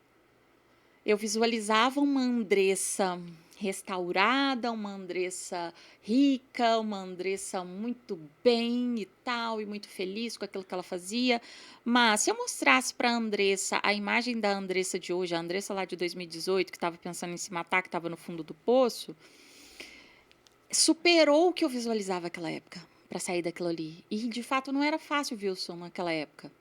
eu visualizava uma Andressa restaurada, uma Andressa rica, uma Andressa muito bem e tal, e muito feliz com aquilo que ela fazia. Mas se eu mostrasse para a Andressa a imagem da Andressa de hoje, a Andressa lá de 2018, que estava pensando em se matar, que estava no fundo do poço, superou o que eu visualizava naquela época, para sair daquilo ali. E, de fato, não era fácil, Wilson, naquela época.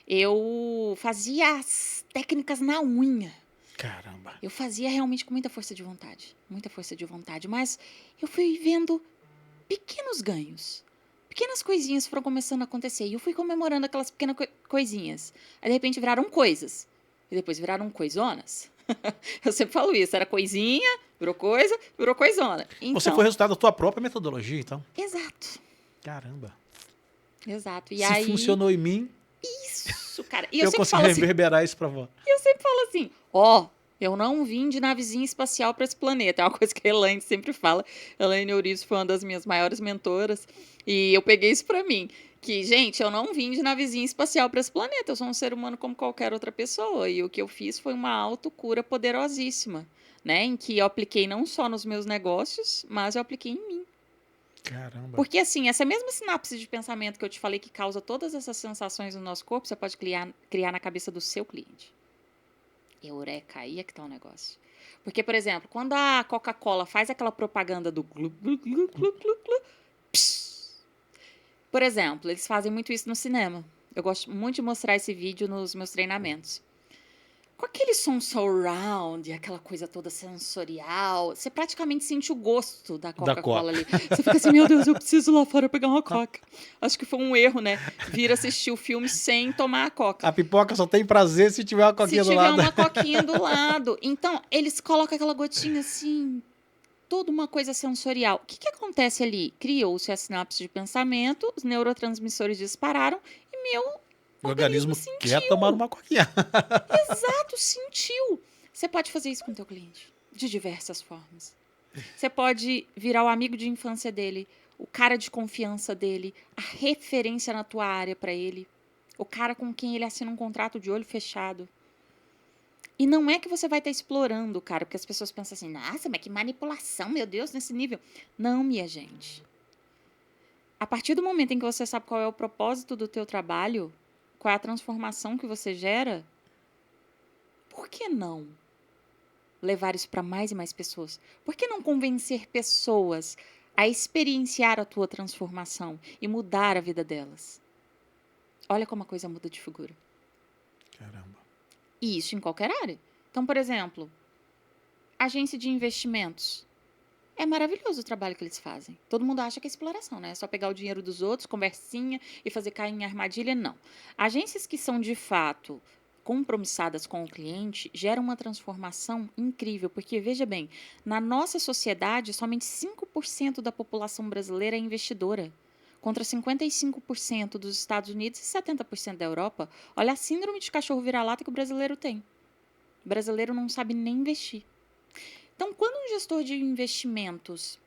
Eu fazia as técnicas na unha. Caramba. Eu fazia realmente com muita força de vontade, mas eu fui vendo pequenos ganhos, pequenas coisinhas foram começando a acontecer, e eu fui comemorando aquelas pequenas coisinhas, aí de repente viraram coisas, e depois viraram coisonas. Eu sempre falo isso, era coisinha, virou coisa, virou coisona. Então, você foi resultado da tua própria metodologia, então? Exato. Caramba. Exato. E se aí, funcionou em mim, isso, cara. E eu sempre consigo falo assim, reverberar isso pra você. eu sempre falo assim, eu não vim de navezinha espacial para esse planeta. É uma coisa que a Elaine sempre fala. A Elaine Eurives foi uma das minhas maiores mentoras. E eu peguei isso para mim. Que, gente, eu não vim de navezinha espacial para esse planeta. Eu sou um ser humano como qualquer outra pessoa. E o que eu fiz foi uma autocura poderosíssima. né? Em que eu apliquei não só nos meus negócios, mas eu apliquei em mim. Caramba. Porque, assim, essa mesma sinapse de pensamento que eu te falei que causa todas essas sensações no nosso corpo, você pode criar na cabeça do seu cliente. Eureka, aí é que tá o negócio. Porque, por exemplo, quando a Coca-Cola faz aquela propaganda do glu, glu, glu, glu, glu, glu, pss. Por exemplo, eles fazem muito isso no cinema. Eu gosto muito de mostrar esse vídeo nos meus treinamentos. Com aquele som surround, aquela coisa toda sensorial, você praticamente sente o gosto da Coca-Cola ali. Você fica assim, meu Deus, eu preciso ir lá fora pegar uma Coca. Acho que foi um erro, né? Vir assistir o filme sem tomar a Coca. A pipoca só tem prazer se tiver uma coquinha do lado. Se tiver uma coquinha do lado. Então, eles colocam aquela gotinha assim, toda uma coisa sensorial. O que acontece ali? Criou-se a sinapse de pensamento, os neurotransmissores dispararam e meu O organismo sentiu. quer tomar uma coquinha. Exato, sentiu. Você pode fazer isso com o teu cliente de diversas formas. Você pode virar o amigo de infância dele, o cara de confiança dele, a referência na tua área para ele, o cara com quem ele assina um contrato de olho fechado. E não é que você vai estar explorando o cara, porque as pessoas pensam assim, nossa, mas que manipulação, meu Deus, nesse nível. Não, minha gente. A partir do momento em que você sabe qual é o propósito do teu trabalho, qual é a transformação que você gera, por que não levar isso para mais e mais pessoas? Por que não convencer pessoas a experienciar a tua transformação e mudar a vida delas? Olha como a coisa muda de figura. Caramba. E isso em qualquer área. Então, por exemplo, agência de investimentos. É maravilhoso o trabalho que eles fazem. Todo mundo acha que é exploração, né? É só pegar o dinheiro dos outros, conversinha e fazer cair em armadilha. Não. Agências que são, de fato, compromissadas com o cliente geram uma transformação incrível. Porque, veja bem, na nossa sociedade, somente 5% da população brasileira é investidora. Contra 55% dos Estados Unidos e 70% da Europa. Olha a síndrome de cachorro vira-lata que o brasileiro tem. O brasileiro não sabe nem investir. Então, quando um gestor de investimentos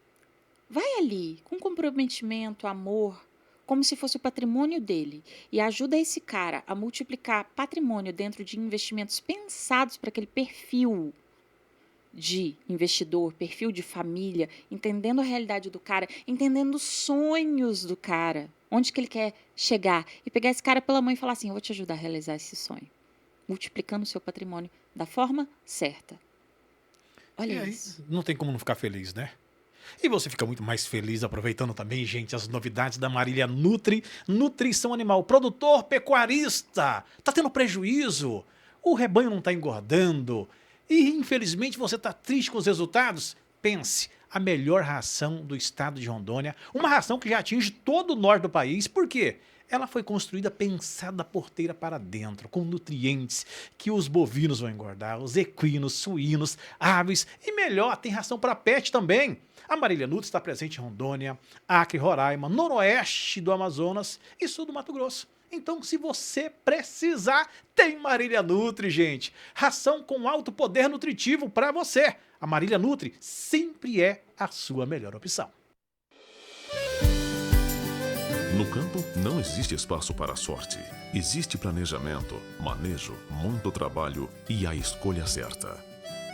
vai ali com comprometimento, amor, como se fosse o patrimônio dele, e ajuda esse cara a multiplicar patrimônio dentro de investimentos pensados para aquele perfil de investidor, perfil de família, entendendo a realidade do cara, entendendo os sonhos do cara, onde que ele quer chegar, e pegar esse cara pela mão e falar assim, eu vou te ajudar a realizar esse sonho, multiplicando o seu patrimônio da forma certa. Olha isso. Não tem como não ficar feliz, né? E você fica muito mais feliz aproveitando também, gente, as novidades da Marília Nutri, nutrição animal, produtor pecuarista. Tá tendo prejuízo, o rebanho não tá engordando e infelizmente você tá triste com os resultados? Pense, a melhor ração do estado de Rondônia, uma ração que já atinge todo o norte do país. Por quê? Ela foi construída pensada da porteira para dentro, com nutrientes que os bovinos vão engordar, os equinos, suínos, aves e melhor, tem ração para pet também. A Marília Nutri está presente em Rondônia, Acre, Roraima, noroeste do Amazonas e sul do Mato Grosso. Então, se você precisar, tem Marília Nutri, gente. Ração com alto poder nutritivo para você. A Marília Nutri sempre é a sua melhor opção. No campo, não existe espaço para a sorte. Existe planejamento, manejo, muito trabalho e a escolha certa.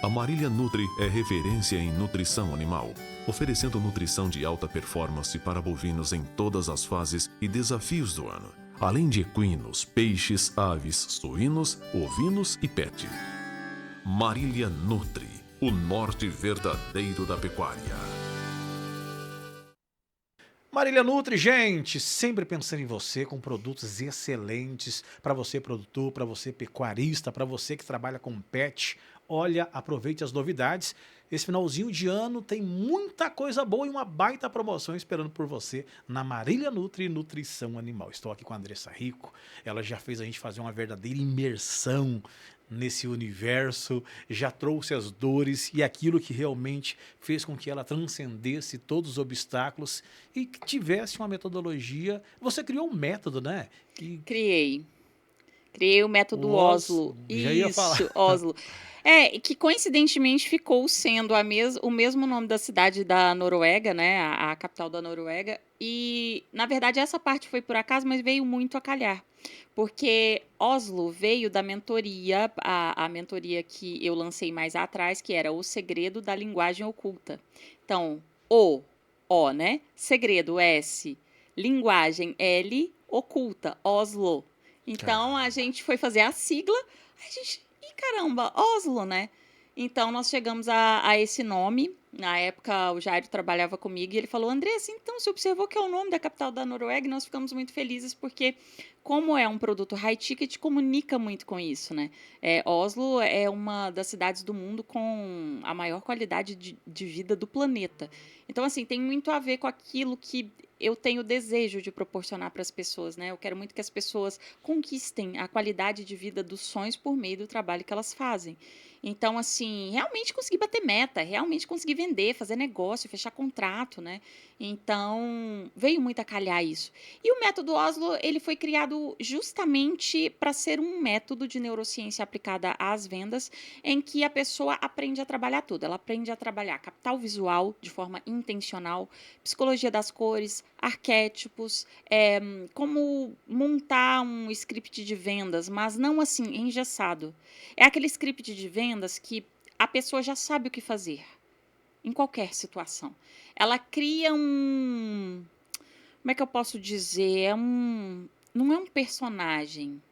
A Marília Nutri é referência em nutrição animal, oferecendo nutrição de alta performance para bovinos em todas as fases e desafios do ano, além de equinos, peixes, aves, suínos, ovinos e pet. Marília Nutri, o norte verdadeiro da pecuária. Marília Nutri, gente, sempre pensando em você com produtos excelentes para você produtor, para você pecuarista, para você que trabalha com pet. Olha, aproveite as novidades. Esse finalzinho de ano tem muita coisa boa e uma baita promoção esperando por você na Marília Nutri Nutrição Animal. Estou aqui com a Andressa Rico, ela já fez a gente fazer uma verdadeira imersão nesse universo, já trouxe as dores e aquilo que realmente fez com que ela transcendesse todos os obstáculos e que tivesse uma metodologia. Você criou um método, né? Criei o método Oslo. Já ia falar. Isso, Oslo. Que coincidentemente ficou sendo o mesmo nome da cidade da Noruega, né? A capital da Noruega, E, na verdade, essa parte foi por acaso, mas veio muito a calhar. Porque Oslo veio da mentoria, a mentoria que eu lancei mais atrás, que era O Segredo da Linguagem Oculta. Então, O, né? Segredo, S. Linguagem, L. Oculta, Oslo. Então, a gente foi fazer a sigla, a gente... Ih, caramba, Oslo, né? Então, nós chegamos a esse nome. Na época, o Jairo trabalhava comigo e ele falou, Andressa, então, você observou que é o nome da capital da Noruega? E nós ficamos muito felizes porque, como é um produto high ticket, comunica muito com isso, né? Oslo é uma das cidades do mundo com a maior qualidade de vida do planeta. Então, assim, tem muito a ver com aquilo que eu tenho desejo de proporcionar para as pessoas, né? Eu quero muito que as pessoas conquistem a qualidade de vida dos sonhos por meio do trabalho que elas fazem. Então, assim, realmente consegui bater meta, realmente consegui vender, fazer negócio, fechar contrato, né? Então, veio muito a calhar isso. E o método Oslo, ele foi criado justamente para ser um método de neurociência aplicada às vendas, em que a pessoa aprende a trabalhar tudo. Ela aprende a trabalhar capital visual de forma intencional, psicologia das cores, arquétipos, como montar um script de vendas, mas não assim, engessado. É aquele script de vendas que a pessoa já sabe o que fazer, em qualquer situação. Ela cria um... Como é que eu posso dizer? Não é um personagem.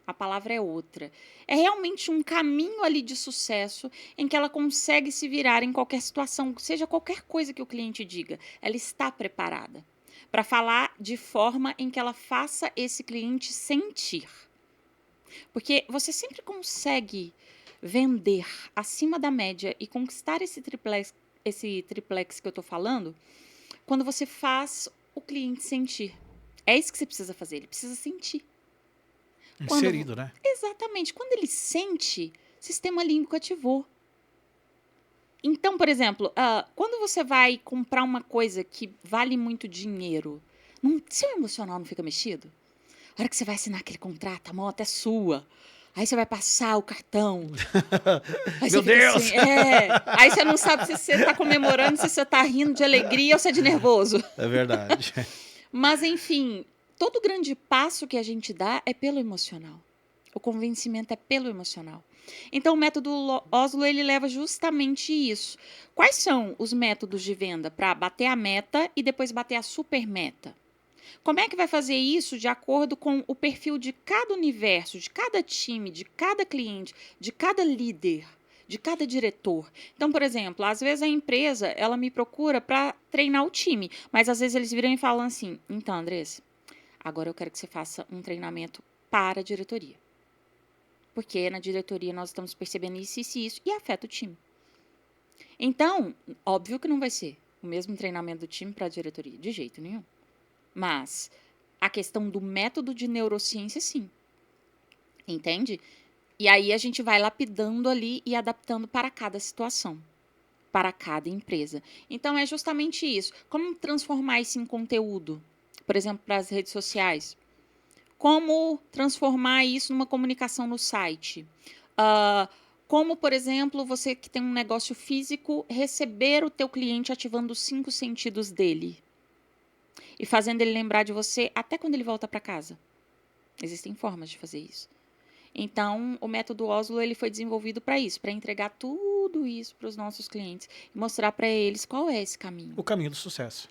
A palavra é outra. É realmente um caminho ali de sucesso em que ela consegue se virar em qualquer situação, seja qualquer coisa que o cliente diga. Ela está preparada para falar de forma em que ela faça esse cliente sentir. Porque você sempre consegue vender acima da média e conquistar esse triplex que eu estou falando quando você faz o cliente sentir. É isso que você precisa fazer, ele precisa sentir. Inserido, né? Exatamente. Quando ele sente, o sistema límbico ativou. Então, por exemplo, quando você vai comprar uma coisa que vale muito dinheiro, seu emocional não fica mexido? A hora que você vai assinar aquele contrato, a moto é sua. Aí você vai passar o cartão. Aí Meu Deus! Assim, Aí você não sabe se você está comemorando, se você está rindo de alegria ou se é de nervoso. É verdade. Mas, enfim, todo grande passo que a gente dá é pelo emocional. O convencimento é pelo emocional. Então, o método Oslo, ele leva justamente isso. Quais são os métodos de venda para bater a meta e depois bater a super meta? Como é que vai fazer isso de acordo com o perfil de cada universo, de cada time, de cada cliente, de cada líder, de cada diretor? Então, por exemplo, às vezes a empresa, ela me procura para treinar o time, mas às vezes eles viram e falam assim, então, Andressa, agora eu quero que você faça um treinamento para a diretoria. Porque na diretoria nós estamos percebendo isso, e afeta o time. Então, óbvio que não vai ser o mesmo treinamento do time para a diretoria, de jeito nenhum. Mas a questão do método de neurociência, sim. Entende? E aí a gente vai lapidando ali e adaptando para cada situação, para cada empresa. Então é justamente isso. Como transformar isso em conteúdo? Por exemplo, para as redes sociais. Como transformar isso numa comunicação no site? Como, por exemplo, você que tem um negócio físico, receber o teu cliente ativando os 5 sentidos dele e fazendo ele lembrar de você até quando ele volta para casa. Existem formas de fazer isso. Então, o método Oslo, ele foi desenvolvido para isso, para entregar tudo isso para os nossos clientes e mostrar para eles qual é esse caminho. O caminho do sucesso.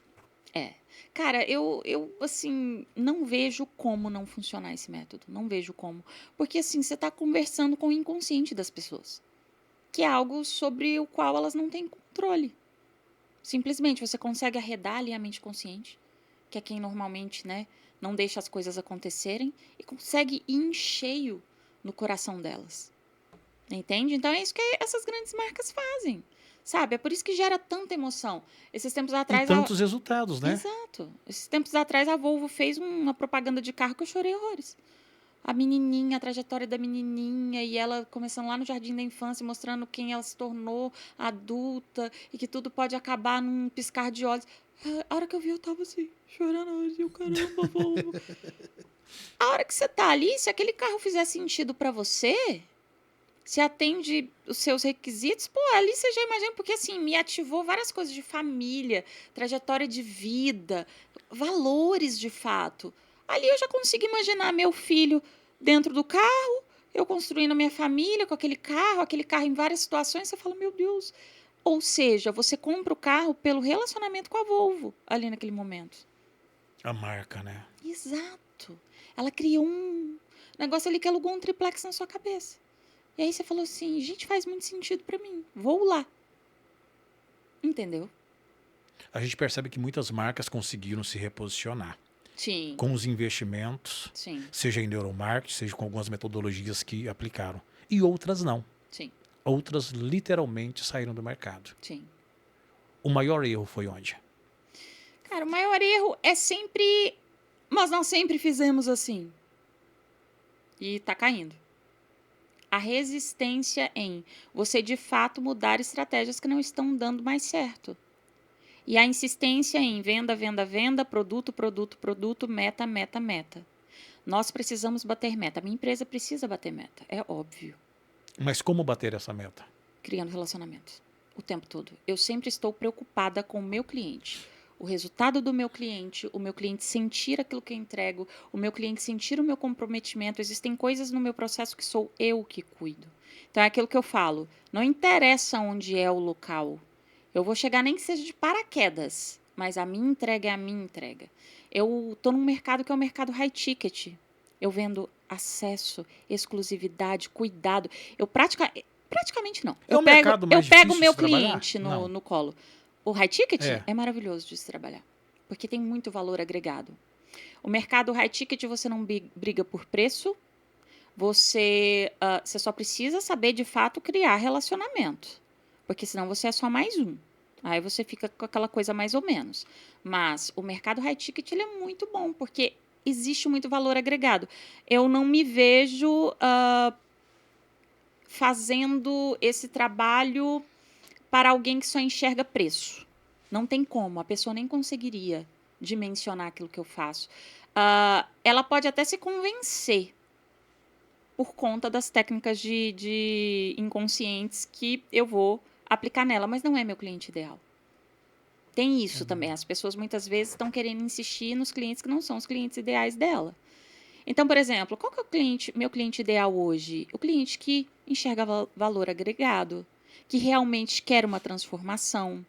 Cara, eu assim, não vejo como não funcionar esse método. Não vejo como. Porque, assim, você está conversando com o inconsciente das pessoas, que é algo sobre o qual elas não têm controle. Simplesmente, você consegue arredar ali a mente consciente, que é quem normalmente, né, não deixa as coisas acontecerem, e consegue ir em cheio no coração delas. Entende? Então, é isso que essas grandes marcas fazem. Sabe? É por isso que gera tanta emoção. Esses tempos atrás... E tantos resultados, né? Exato. Esses tempos atrás, a Volvo fez uma propaganda de carro que eu chorei horrores. A menininha, a trajetória da menininha, e ela começando lá no jardim da infância, mostrando quem ela se tornou adulta, e que tudo pode acabar num piscar de olhos. A hora que eu vi, eu tava assim, chorando, assim, caramba, Volvo. A hora que você tá ali, se aquele carro fizer sentido pra você se atende os seus requisitos, pô, ali você já imagina, porque assim, me ativou várias coisas de família, trajetória de vida, valores de fato. Ali eu já consigo imaginar meu filho dentro do carro, eu construindo a minha família com aquele carro em várias situações, você fala, meu Deus. Ou seja, você compra o carro pelo relacionamento com a Volvo, ali naquele momento. A marca, né? Exato. Ela criou um negócio ali que alugou um triplex na sua cabeça. E aí você falou assim, gente, faz muito sentido pra mim, vou lá. Entendeu? A gente percebe que muitas marcas conseguiram se reposicionar Sim, com os investimentos, sim, seja em neuromarketing, seja com algumas metodologias que aplicaram. E outras não. sim, Outras literalmente saíram do mercado. sim. O maior erro foi onde? Cara, o maior erro é sempre... Mas nós sempre fizemos assim. E tá caindo. A resistência em você, de fato, mudar estratégias que não estão dando mais certo. E a insistência em venda, venda, venda, produto, produto, produto, meta, meta, meta. Nós precisamos bater meta. A minha empresa precisa bater meta, é óbvio. Mas como bater essa meta? Criando relacionamentos o tempo todo. Eu sempre estou preocupada com o meu cliente. O resultado do meu cliente, o meu cliente sentir aquilo que eu entrego, o meu cliente sentir o meu comprometimento. Existem coisas no meu processo que sou eu que cuido. Então é aquilo que eu falo. Não interessa onde é o local. Eu vou chegar nem que seja de paraquedas, mas a minha entrega é a minha entrega. Eu estou num mercado que é o mercado high ticket. Eu vendo acesso, exclusividade, cuidado. Eu praticamente não. É o mercado mais eu pego difícil o meu de trabalhar? cliente Não. no colo. O high ticket É. é maravilhoso de se trabalhar, porque tem muito valor agregado. O mercado high ticket você não briga por preço, você só precisa saber de fato criar relacionamento, porque senão você é só mais um. Aí você fica com aquela coisa mais ou menos. Mas o mercado high ticket ele é muito bom, porque existe muito valor agregado. Eu não me vejo fazendo esse trabalho para alguém que só enxerga preço. Não tem como, a pessoa nem conseguiria dimensionar aquilo que eu faço. Ela pode até se convencer por conta das técnicas de inconscientes que eu vou aplicar nela, mas não é meu cliente ideal. Tem isso também. As pessoas muitas vezes estão querendo insistir nos clientes que não são os clientes ideais dela. Então, por exemplo, qual que é meu cliente ideal hoje? O cliente que enxerga valor agregado, que realmente quer uma transformação,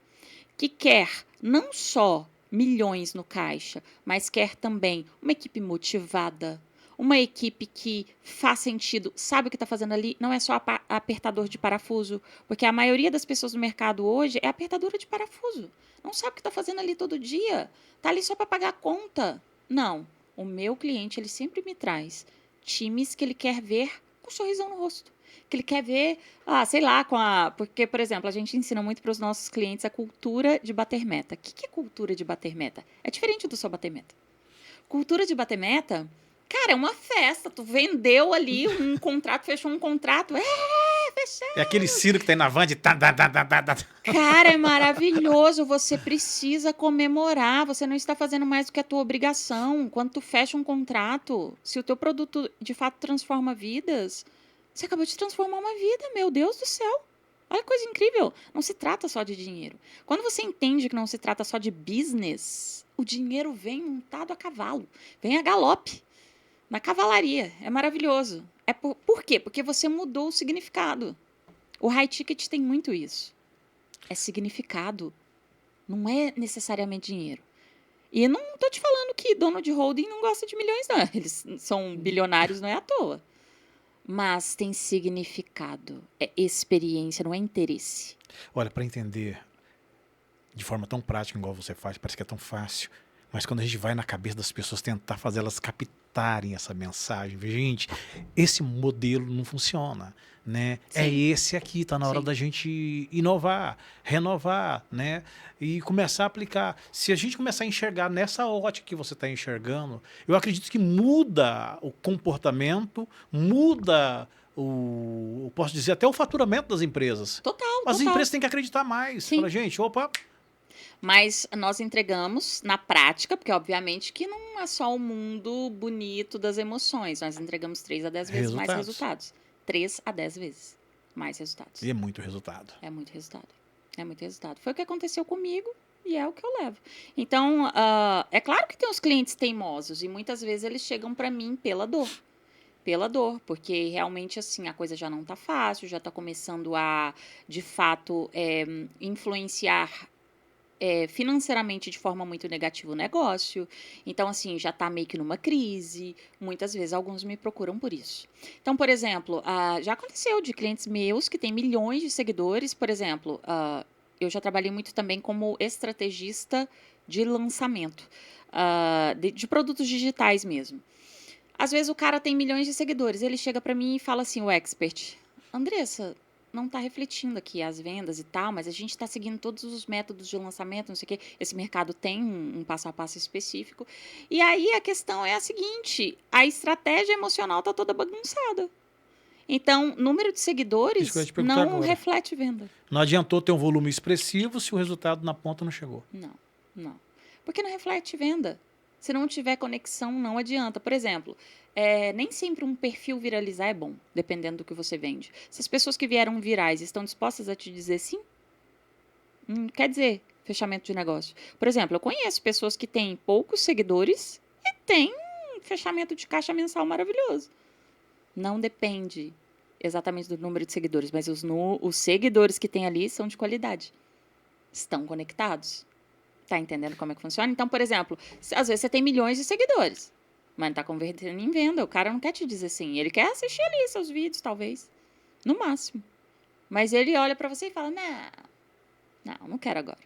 que quer não só milhões no caixa, mas quer também uma equipe motivada, uma equipe que faz sentido, sabe o que está fazendo ali, não é só apertador de parafuso, porque a maioria das pessoas no mercado hoje é apertadora de parafuso, não sabe o que está fazendo ali todo dia, está ali só para pagar a conta. Não, o meu cliente ele sempre me traz times que ele quer ver com um sorrisão no rosto, que ele quer ver, sei lá, porque, por exemplo, a gente ensina muito para os nossos clientes a cultura de bater meta. O que é cultura de bater meta? É diferente do só bater meta. Cultura de bater meta, cara, é uma festa. Tu vendeu ali um contrato, fechou um contrato, fechou. É aquele sino que tem na van de... Cara, é maravilhoso. Você precisa comemorar. Você não está fazendo mais do que a tua obrigação. Quando tu fecha um contrato, se o teu produto de fato transforma vidas... Você acabou de transformar uma vida, meu Deus do céu. Olha que coisa incrível. Não se trata só de dinheiro. Quando você entende que não se trata só de business, o dinheiro vem montado a cavalo. Vem a galope. Na cavalaria. É maravilhoso. Por quê? Porque você mudou o significado. O high ticket tem muito isso. É significado. Não é necessariamente dinheiro. E não estou te falando que dono de holding não gosta de milhões, não. Eles são bilionários, não é à toa. Mas tem significado, é experiência, não é interesse. Olha, para entender de forma tão prática igual você faz, parece que é tão fácil, mas quando a gente vai na cabeça das pessoas tentar fazer elas captarem essa mensagem, gente, esse modelo não funciona, né? Sim. É esse aqui, tá na hora Sim. da gente inovar, renovar, né? E começar a aplicar. Se a gente começar a enxergar nessa ótica que você está enxergando, eu acredito que muda o comportamento, muda posso dizer, até o faturamento das empresas. Total. As empresas têm que acreditar mais. Sim. Fala, gente, opa. Mas nós entregamos na prática, porque obviamente que não é só o mundo bonito das emoções. Nós entregamos 3 a 10 vezes mais resultados. 3 a 10 vezes. mais resultados. E é muito resultado. É muito resultado. É muito resultado. Foi o que aconteceu comigo e é o que eu levo. Então, é claro que tem os clientes teimosos e muitas vezes eles chegam para mim pela dor. Pela dor, porque realmente assim a coisa já não tá fácil, já tá começando a, de fato, influenciar financeiramente de forma muito negativa o negócio. Então, assim, já tá meio que numa crise. Muitas vezes alguns me procuram por isso. Então, por exemplo, já aconteceu de clientes meus que têm milhões de seguidores. Por exemplo, eu já trabalhei muito também como estrategista de lançamento de produtos digitais mesmo. Às vezes o cara tem milhões de seguidores, ele chega pra mim e fala assim, o expert, Andressa, não tá refletindo aqui as vendas e tal, mas a gente tá seguindo todos os métodos de lançamento, não sei o quê. Esse mercado tem um passo a passo específico. E aí a questão é a seguinte, a estratégia emocional tá toda bagunçada. Então, número de seguidores Isso que eu ia te perguntar não agora. reflete venda. Não adiantou ter um volume expressivo se o resultado na ponta não chegou. Não. Porque não reflete venda. Se não tiver conexão, não adianta. Por exemplo, nem sempre um perfil viralizar é bom, dependendo do que você vende. Se as pessoas que vieram virais estão dispostas a te dizer sim, quer dizer fechamento de negócio. Por exemplo, eu conheço pessoas que têm poucos seguidores e têm um fechamento de caixa mensal maravilhoso. Não depende exatamente do número de seguidores, mas os seguidores que tem ali são de qualidade. Estão conectados. Tá entendendo como é que funciona? Então, por exemplo, às vezes você tem milhões de seguidores, mas não tá convertendo em venda. O cara não quer te dizer sim. Ele quer assistir ali seus vídeos, talvez. No máximo. Mas ele olha pra você e fala, não quero agora.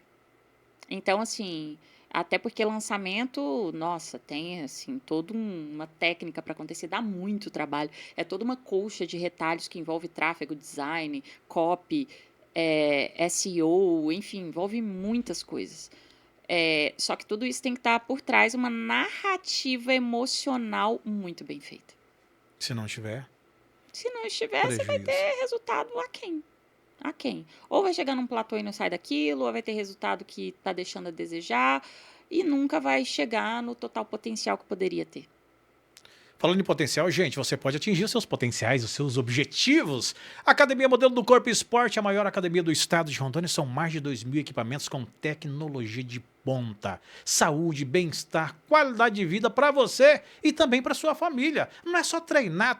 Então, assim, até porque lançamento, nossa, tem, assim, toda uma técnica pra acontecer. Dá muito trabalho. É toda uma colcha de retalhos que envolve tráfego, design, copy, SEO, enfim, envolve muitas coisas. Só que tudo isso tem que estar por trás uma narrativa emocional muito bem feita. Se não tiver, Se não estiver, você vai ter resultado aquém. Ou vai chegar num platô e não sai daquilo, ou vai ter resultado que está deixando a desejar e nunca vai chegar no total potencial que poderia ter. Falando em potencial, gente, você pode atingir os seus potenciais, os seus objetivos. A Academia Modelo do Corpo Esporte, a maior academia do estado de Rondônia, são mais de 2.000 equipamentos com tecnologia de ponta. Saúde, bem-estar, qualidade de vida para você e também para sua família. Não é só treinar,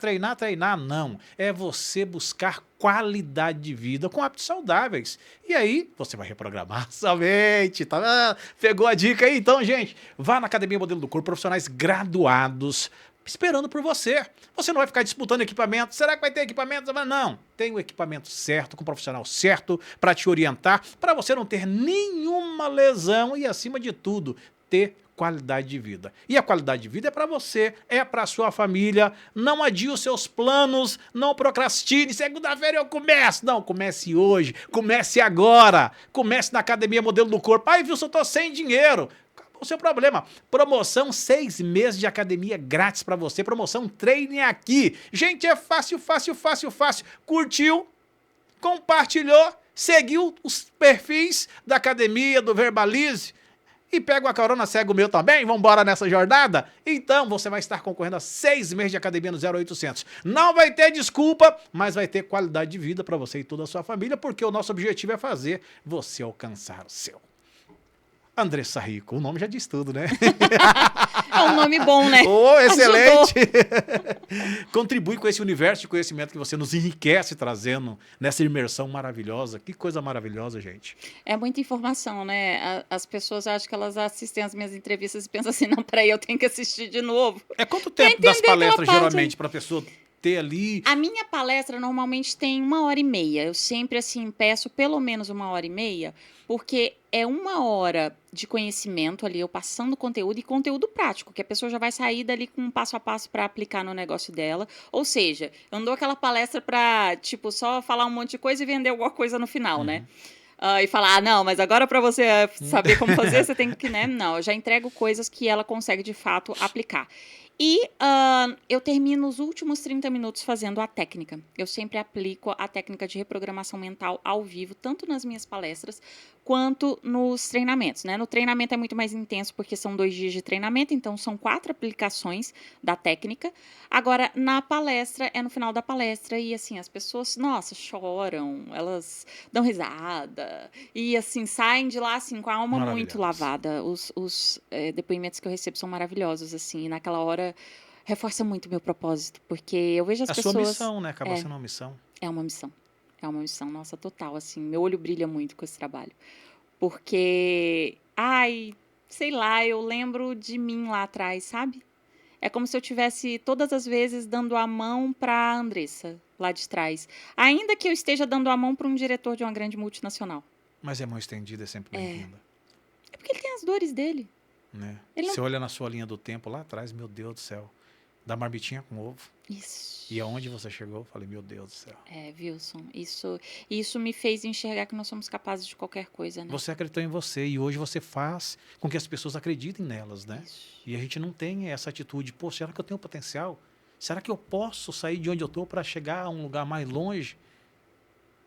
não. É você buscar qualidade de vida com hábitos saudáveis. E aí, você vai reprogramar sua mente, tá? Pegou a dica aí? Então, gente, vá na Academia Modelo do Corpo, profissionais graduados, esperando por você. Você não vai ficar disputando equipamento. Será que vai ter equipamento? Não. Tem o equipamento certo, com o profissional certo, para te orientar, para você não ter nenhuma lesão e, acima de tudo, ter qualidade de vida. E a qualidade de vida é para você, é para sua família. Não adie os seus planos, não procrastine. Segunda-feira eu começo. Não, comece hoje, comece agora. Comece na Academia Modelo do Corpo. Ai, Wilson, eu tô sem dinheiro. O seu problema. Promoção 6 meses de academia grátis pra você. Promoção Treine Aqui. Gente, é fácil. Curtiu, compartilhou, seguiu os perfis da academia, do Verbalize e pega uma carona, segue o meu também. Vambora nessa jornada? Então você vai estar concorrendo a 6 meses de academia no 0800. Não vai ter desculpa, mas vai ter qualidade de vida pra você e toda a sua família, porque o nosso objetivo é fazer você alcançar o seu. Andressa Rico, o nome já diz tudo, né? É um nome bom, né? Oh, excelente! Contribui com esse universo de conhecimento que você nos enriquece trazendo nessa imersão maravilhosa. Que coisa maravilhosa, gente. É muita informação, né? As pessoas acham que elas assistem as minhas entrevistas e pensam assim, não, peraí, eu tenho que assistir de novo. É quanto tempo das palestras, geralmente, para a pessoa ter ali? A minha palestra normalmente tem 1h30. Eu sempre, assim, peço pelo menos 1h30, porque é 1 hora de conhecimento ali, eu passando conteúdo e conteúdo prático, que a pessoa já vai sair dali com um passo a passo para aplicar no negócio dela. Ou seja, eu não dou aquela palestra para, tipo, só falar um monte de coisa e vender alguma coisa no final, né? E falar, não, mas agora para você saber como fazer, você tem que, né? Não, eu já entrego coisas que ela consegue de fato aplicar. E eu termino os últimos 30 minutos fazendo a técnica. Eu sempre aplico a técnica de reprogramação mental ao vivo, tanto nas minhas palestras quanto nos treinamentos, né? No treinamento é muito mais intenso porque são 2 dias de treinamento, então são 4 aplicações da técnica. Agora, na palestra, é no final da palestra e, assim, as pessoas, nossa, choram, elas dão risada e, assim, saem de lá, assim, com a alma muito Maravilhosas. lavada. Os depoimentos que eu recebo são maravilhosos, assim, e naquela hora reforça muito o meu propósito, porque eu vejo as A sua pessoas... missão, né? Acaba É, sendo uma missão. é uma missão. É uma missão, nossa, total, assim. Meu olho brilha muito com esse trabalho. Porque, ai, sei lá, eu lembro de mim lá atrás, sabe? É como se eu tivesse todas as vezes dando a mão para Andressa, lá de trás. Ainda que eu esteja dando a mão para um diretor de uma grande multinacional. Mas a mão estendida é sempre bem-vinda. É porque ele tem as dores dele. Né? Ele não- Você olha na sua linha do tempo lá atrás, meu Deus do céu. Da marmitinha com ovo. Isso. E aonde você chegou, eu falei, meu Deus do céu. Wilson, isso me fez enxergar que nós somos capazes de qualquer coisa, né? Você acreditou em você e hoje você faz com que as pessoas acreditem nelas, né? Isso. E a gente não tem essa atitude, pô, será que eu tenho potencial? Será que eu posso sair de onde eu estou para chegar a um lugar mais longe?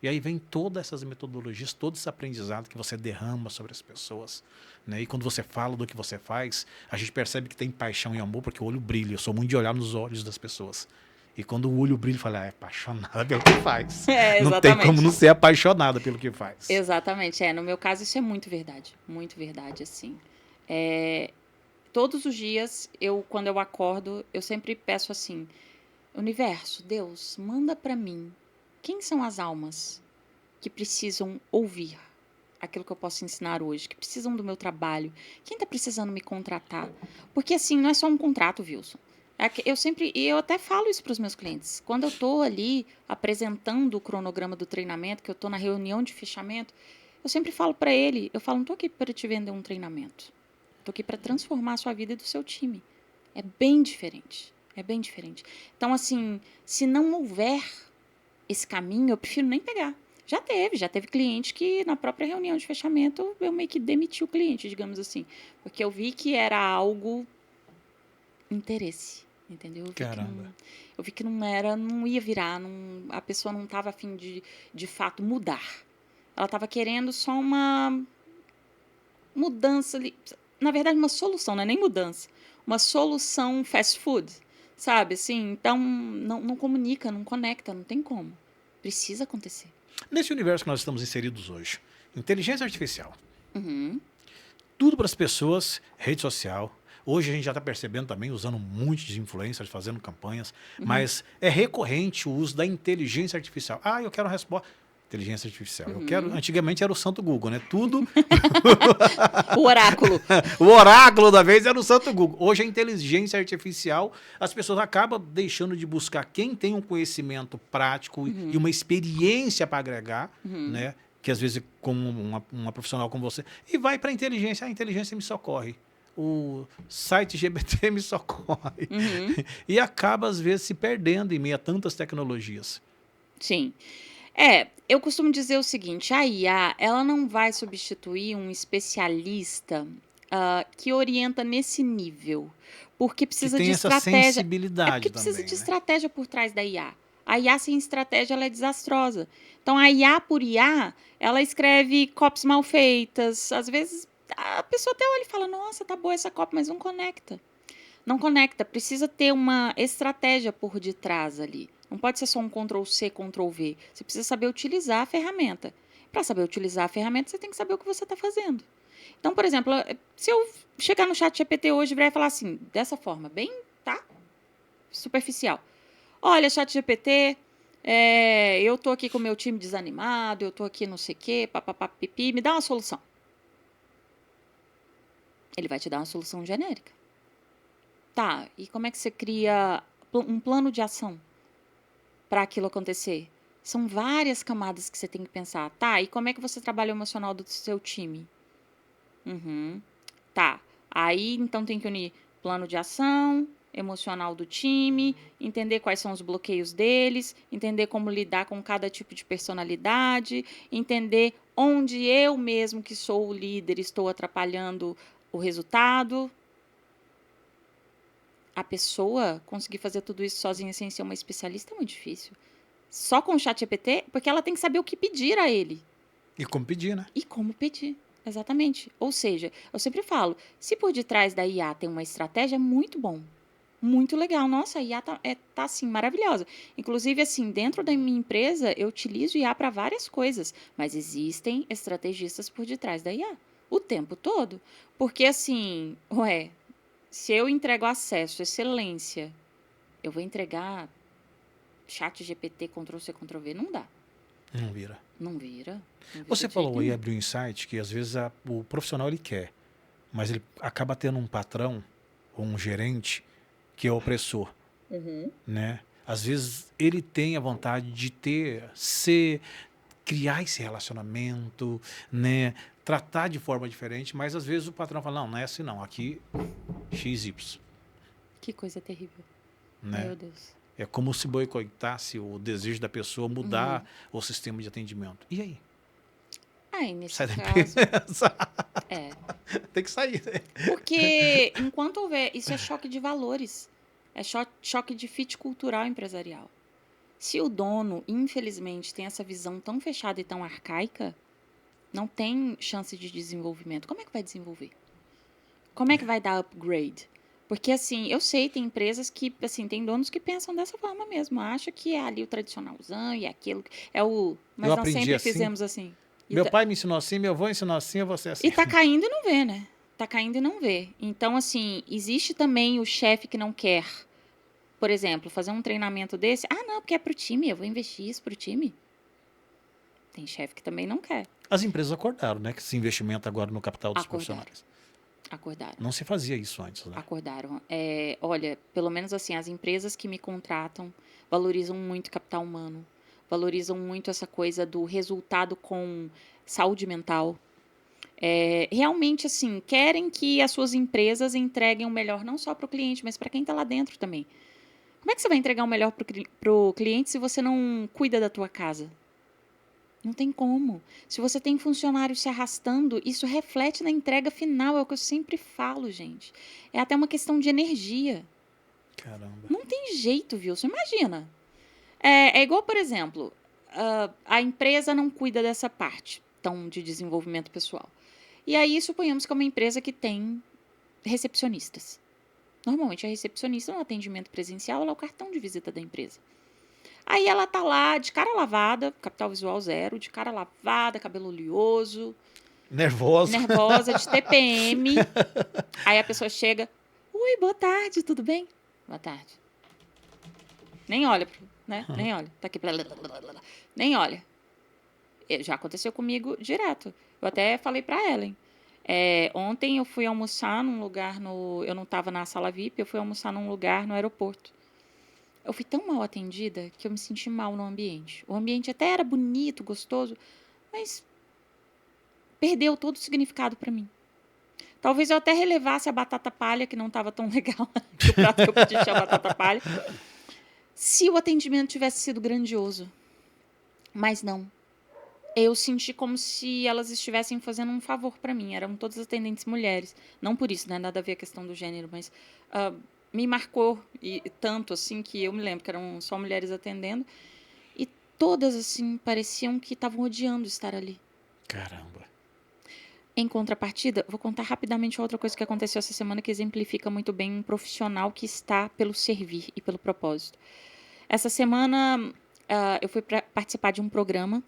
E aí vem todas essas metodologias, todo esse aprendizado que você derrama sobre as pessoas. Né? E quando você fala do que você faz, a gente percebe que tem paixão e amor, porque o olho brilha. Eu sou muito de olhar nos olhos das pessoas. E quando o olho brilha, fala, é apaixonada pelo que faz. Não tem como não ser apaixonada pelo que faz. Exatamente, no meu caso isso é muito verdade, assim. Todos os dias, quando eu acordo, eu sempre peço assim, universo, Deus, manda pra mim, quem são as almas que precisam ouvir aquilo que eu posso ensinar hoje, que precisam do meu trabalho, quem está precisando me contratar? Porque assim, não é só um contrato, Wilson. Eu até falo isso para os meus clientes. Quando eu estou ali apresentando o cronograma do treinamento, que eu estou na reunião de fechamento, eu sempre falo para ele, eu falo, não estou aqui para te vender um treinamento. Estou aqui para transformar a sua vida e do seu time. É bem diferente. Então, assim, se não houver esse caminho, eu prefiro nem pegar. Já teve cliente que na própria reunião de fechamento eu meio que demiti o cliente, digamos assim. Porque eu vi que era algo interesse, entendeu? Eu vi que não ia virar, a pessoa não estava a fim de fato mudar. Ela estava querendo só uma mudança ali. Na verdade, uma solução, não é nem mudança. Uma solução fast food, sabe? Assim, então, não comunica, não conecta, não tem como. Precisa acontecer. Nesse universo que nós estamos inseridos hoje, inteligência artificial, Uhum. tudo para as pessoas, rede social. Hoje a gente já está percebendo também, usando um monte de influencers, fazendo campanhas, mas é recorrente o uso da inteligência artificial. Ah, eu quero a resposta. Inteligência artificial. Eu quero. Antigamente era o Santo Google, né? Tudo. O oráculo. O oráculo da vez era o Santo Google. Hoje a inteligência artificial, as pessoas acabam deixando de buscar quem tem um conhecimento prático e uma experiência para agregar, né? Que às vezes como uma profissional como você, e vai para a inteligência. A inteligência me socorre. O site GPT me socorre. E acaba, às vezes, se perdendo em meio a tantas tecnologias. Sim. Eu costumo dizer o seguinte, a IA, ela não vai substituir um especialista que orienta nesse nível, porque precisa que tem de essa estratégia. sensibilidade Porque precisa também, de né? estratégia por trás da IA. A IA sem estratégia, ela é desastrosa. Então, a IA por IA, ela escreve copies mal feitas. Às vezes, a pessoa até olha e fala, nossa, tá boa essa copy, mas não conecta. Não conecta, precisa ter uma estratégia por detrás ali. Não pode ser só um Ctrl+C, Ctrl+V. Você precisa saber utilizar a ferramenta. Para saber utilizar a ferramenta, você tem que saber o que você está fazendo. Então, por exemplo, se eu chegar no chat GPT hoje e virar e falar assim, dessa forma, bem, tá? Superficial. Olha, chat GPT, eu tô aqui com o meu time desanimado, eu tô aqui não sei o quê, papapá, pipi, me dá uma solução. Ele vai te dar uma solução genérica. Tá, e como é que você cria um plano de ação para aquilo acontecer? São várias camadas que você tem que pensar. Tá, e como é que você trabalha o emocional do seu time? Tá, aí então tem que unir plano de ação, emocional do time, entender quais são os bloqueios deles, entender como lidar com cada tipo de personalidade, entender onde eu mesmo, que sou o líder, estou atrapalhando o resultado. a pessoa conseguir fazer tudo isso sozinha sem ser uma especialista é muito difícil. Só com o ChatGPT, porque ela tem que saber o que pedir a ele. E como pedir, né? E como pedir. Exatamente. Ou seja, eu sempre falo, se por detrás da IA tem uma estratégia, é muito bom. Muito legal. Nossa, a IA tá assim, maravilhosa. Inclusive, assim, dentro da minha empresa, eu utilizo IA para várias coisas. Mas existem estrategistas por detrás da IA. O tempo todo. Porque, assim, se eu entrego acesso, excelência, eu vou entregar ChatGPT, Ctrl-C, Ctrl-V, não dá. Não vira. Não vira. Você falou aí, abriu um insight, que às vezes o profissional ele quer, mas ele acaba tendo um patrão ou um gerente que é opressor, né? Às vezes ele tem a vontade de criar esse relacionamento, né? Tratar de forma diferente, mas às vezes o patrão fala, não é assim não, aqui XY. Que coisa terrível. Né? Meu Deus. É como se boicotasse o desejo da pessoa mudar o sistema de atendimento. E aí? Aí, nesse Sai da caso... empresa. Tem que sair, né? Porque enquanto houver... Isso é choque de valores. É choque de fit cultural empresarial. Se o dono, infelizmente, tem essa visão tão fechada e tão arcaica, não tem chance de desenvolvimento. Como é que vai desenvolver? Como é que vai dar upgrade? Porque, assim, eu sei, tem empresas que, assim, tem donos que pensam dessa forma mesmo. Acha que é ali o tradicionalzão e aquilo. Mas nós sempre assim. Fizemos assim. Meu pai me ensinou assim, meu avô ensinou assim, eu vou ser assim. E tá caindo e não vê, né? Tá caindo e não vê. Então, assim, existe também o chefe que não quer, por exemplo, fazer um treinamento desse. Ah, não, porque é pro time, eu vou investir isso pro time. Tem chefe que também não quer. As empresas acordaram, né? Que esse investimento agora no capital dos profissionais. Acordaram. Não se fazia isso antes, né? Acordaram. Olha, pelo menos assim, as empresas que me contratam valorizam muito capital humano. Valorizam muito essa coisa do resultado com saúde mental. Realmente, assim, querem que as suas empresas entreguem o melhor não só para o cliente, mas para quem está lá dentro também. Como é que você vai entregar o melhor para o cliente se você não cuida da tua casa? Não tem como. Se você tem funcionários se arrastando, isso reflete na entrega final. É o que eu sempre falo, gente. É até uma questão de energia. Caramba. Não tem jeito, viu? Você imagina. É igual, por exemplo, a empresa não cuida dessa parte de desenvolvimento pessoal. E aí, suponhamos que é uma empresa que tem recepcionistas. Normalmente, a recepcionista no atendimento presencial ela é o cartão de visita da empresa. Aí ela tá lá de cara lavada, capital visual 0, de cara lavada, cabelo oleoso. Nervosa, de TPM. Aí a pessoa chega, oi, boa tarde, tudo bem? Boa tarde. Nem olha, né? Nem olha. Tá aqui, blá, blá, blá, blá. Nem olha. Já aconteceu comigo direto. Eu até falei pra Ellen. Ontem eu fui almoçar num lugar eu não tava na sala VIP, eu fui almoçar num lugar no aeroporto. Eu fui tão mal atendida que eu me senti mal no ambiente. O ambiente até era bonito, gostoso, mas perdeu todo o significado para mim. Talvez eu até relevasse a batata palha, que não estava tão legal, que o prato que eu pedi tinha batata palha, se o atendimento tivesse sido grandioso. Mas não. Eu senti como se elas estivessem fazendo um favor para mim. Eram todas atendentes mulheres. Não por isso, né? Nada a ver a questão do gênero, mas... me marcou tanto assim que eu me lembro que eram só mulheres atendendo e todas assim pareciam que estavam odiando estar ali. Caramba. Em contrapartida, vou contar rapidamente outra coisa que aconteceu essa semana que exemplifica muito bem um profissional que está pelo servir e pelo propósito. Essa semana eu fui participar de um programa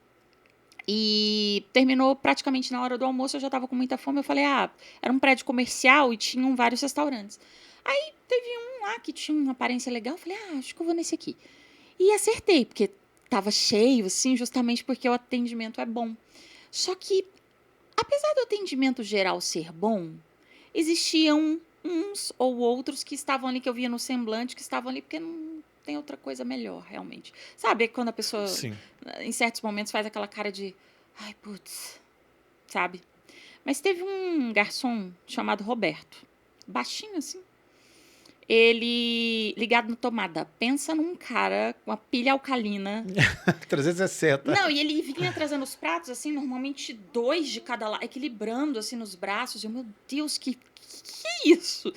e terminou praticamente na hora do almoço. Eu já estava com muita fome. Eu falei, era um prédio comercial e tinham vários restaurantes. Aí teve um lá que tinha uma aparência legal. Eu falei, acho que eu vou nesse aqui. E acertei, porque estava cheio, assim, justamente porque o atendimento é bom. Só que, apesar do atendimento geral ser bom, existiam uns ou outros que estavam ali, que eu via no semblante, que estavam ali porque não tem outra coisa melhor, realmente. Sabe, quando a pessoa, Sim, em certos momentos, faz aquela cara de, ai, putz, sabe? Mas teve um garçom chamado Roberto, baixinho assim, ele ligado na tomada. Pensa num cara com uma pilha alcalina. 360. Não, e ele vinha trazendo os pratos, assim, normalmente 2 de cada lado, equilibrando, assim, nos braços. E eu, meu Deus, que é isso?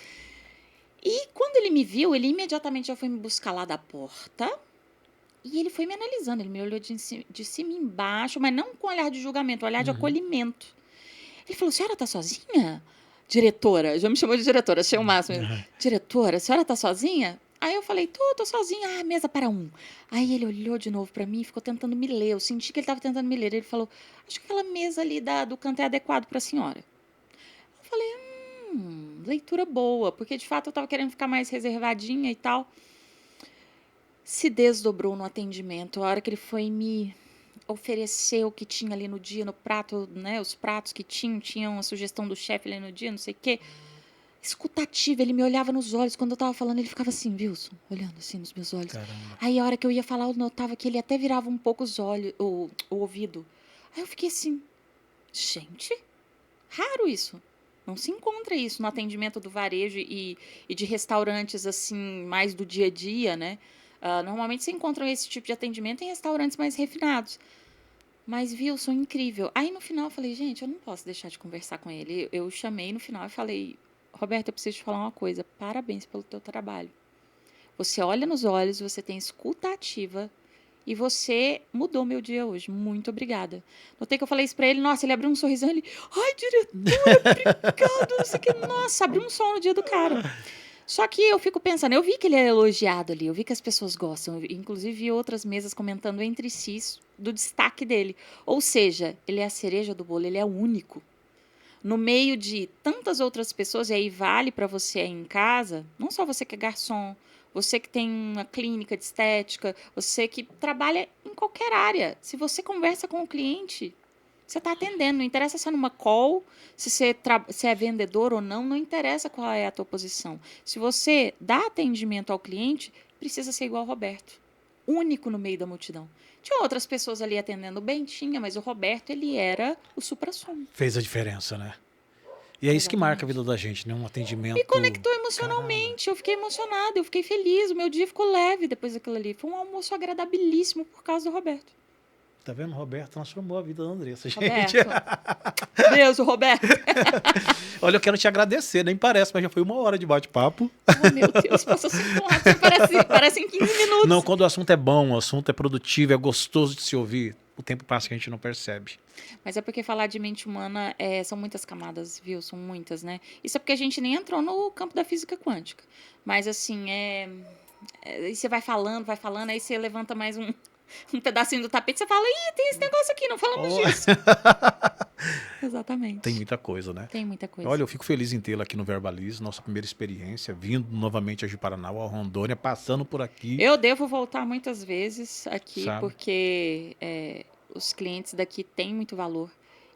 E quando ele me viu, ele imediatamente já foi me buscar lá da porta. E ele foi me analisando. Ele me olhou de cima embaixo, mas não com olhar de julgamento, olhar de acolhimento. Ele falou, a senhora tá sozinha? Diretora, já me chamou de diretora, achei o máximo. Diretora, a senhora tá sozinha? Aí eu falei, tô sozinha. Ah, mesa para um. Aí ele olhou de novo para mim e ficou tentando me ler. Eu senti que ele estava tentando me ler. Ele falou, acho que aquela mesa ali do canto é adequado para a senhora. Eu falei, leitura boa, porque de fato eu estava querendo ficar mais reservadinha e tal. Se desdobrou no atendimento. A hora que ele foi me oferecer o que tinha ali no dia, no prato, né? Os pratos que tinham a sugestão do chefe ali no dia, não sei o quê. Escutativa, ele me olhava nos olhos. Quando eu tava falando, ele ficava assim, Wilson, olhando assim nos meus olhos. Caramba. Aí a hora que eu ia falar, eu notava que ele até virava um pouco os olhos, o ouvido. Aí eu fiquei assim, gente, raro isso. Não se encontra isso no atendimento do varejo e de restaurantes, assim, mais do dia a dia, né? Normalmente se encontra esse tipo de atendimento em restaurantes mais refinados. Mas, Wilson, incrível. Aí, no final, eu falei, gente, eu não posso deixar de conversar com ele. Eu chamei no final e falei, Roberto, eu preciso te falar uma coisa. Parabéns pelo teu trabalho. Você olha nos olhos, você tem escuta ativa e você mudou meu dia hoje. Muito obrigada. Notei que eu falei isso pra ele. Nossa, ele abriu um sorrisão. Ele, ai, diretora, obrigado. Não sei o que. Nossa, abriu um som no dia do cara. Só que eu fico pensando, eu vi que ele é elogiado ali, eu vi que as pessoas gostam, eu, inclusive vi outras mesas comentando entre si do destaque dele. Ou seja, ele é a cereja do bolo, ele é único. No meio de tantas outras pessoas, e aí vale para você aí em casa, não só você que é garçom, você que tem uma clínica de estética, você que trabalha em qualquer área. Se você conversa com o cliente, você está atendendo, não interessa se é numa call, se você é vendedor ou não, não interessa qual é a tua posição. Se você dá atendimento ao cliente, precisa ser igual ao Roberto, único no meio da multidão. Tinha outras pessoas ali atendendo bem, mas o Roberto, ele era o suprassumo. Fez a diferença, né? E é isso que marca a vida da gente, né? Um atendimento... Me conectou emocionalmente, eu fiquei emocionada, eu fiquei feliz, o meu dia ficou leve depois daquilo ali. Foi um almoço agradabilíssimo por causa do Roberto. Tá vendo? O Roberto transformou a vida da Andressa, gente. Roberto. Beijo, Roberto. Olha, eu quero te agradecer, nem parece, mas já foi 1 hora de bate-papo. Oh, meu Deus, passou 5 horas, parecem 15 minutos. Não, quando o assunto é bom, o assunto é produtivo, é gostoso de se ouvir, o tempo passa que a gente não percebe. Mas é porque falar de mente humana são muitas camadas, viu? São muitas, né? Isso é porque a gente nem entrou no campo da física quântica. Mas, assim, aí você vai falando, aí você levanta mais um pedacinho do tapete, você fala, ih, tem esse negócio aqui, não falamos disso. Exatamente. Tem muita coisa, né? Tem muita coisa. Olha, eu fico feliz em tê-la aqui no Verbalize, nossa primeira experiência, vindo novamente a Ji-Paraná, a Rondônia, passando por aqui. Eu devo voltar muitas vezes aqui, Sabe? porque os clientes daqui têm muito valor.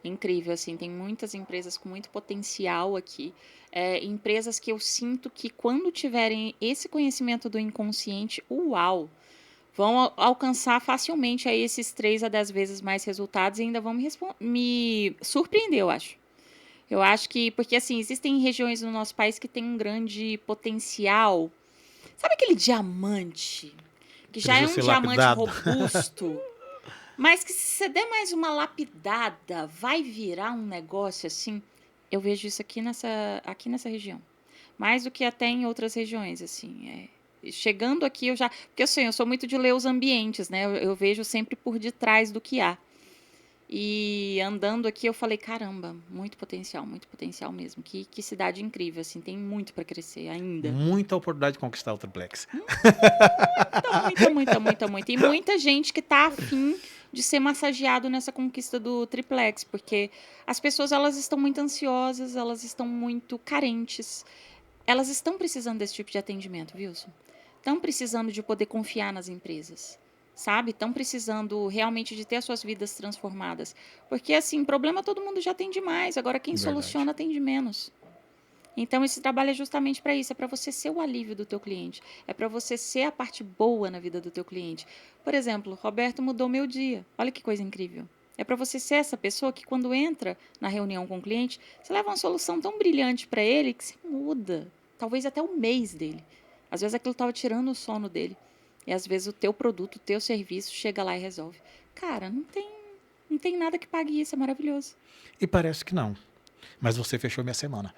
Incrível, assim, tem muitas empresas com muito potencial aqui. Empresas que eu sinto que quando tiverem esse conhecimento do inconsciente, uau! Vão alcançar facilmente aí esses 3 a 10 vezes mais resultados e ainda vão me surpreender, eu acho. Eu acho que, porque assim, existem regiões no nosso país que têm um grande potencial. Sabe aquele diamante? Que já é um diamante robusto, mas que se você der mais uma lapidada, vai virar um negócio assim. Eu vejo isso aqui nessa região. Mais do que até em outras regiões, assim, chegando aqui, porque assim, eu sou muito de ler os ambientes, né? Eu vejo sempre por detrás do que há. E andando aqui, eu falei, caramba, muito potencial mesmo. Que cidade incrível, assim, tem muito para crescer ainda. Muita oportunidade de conquistar o triplex. Muita. E muita gente que tá afim de ser massageado nessa conquista do triplex, porque as pessoas, elas estão muito ansiosas, elas estão muito carentes. Elas estão precisando desse tipo de atendimento, Wilson. Estão precisando de poder confiar nas empresas, sabe? Estão precisando realmente de ter as suas vidas transformadas. Porque, assim, problema todo mundo já tem demais. Agora, quem soluciona tem de menos. Então, esse trabalho é justamente para isso. É para você ser o alívio do teu cliente. É para você ser a parte boa na vida do teu cliente. Por exemplo, Roberto mudou meu dia. Olha que coisa incrível. É para você ser essa pessoa que, quando entra na reunião com o cliente, você leva uma solução tão brilhante para ele que você muda. Talvez até o mês dele. Às vezes aquilo estava tirando o sono dele. E às vezes o teu produto, o teu serviço chega lá e resolve. Cara, não tem nada que pague isso, é maravilhoso. E parece que não. Mas você fechou minha semana.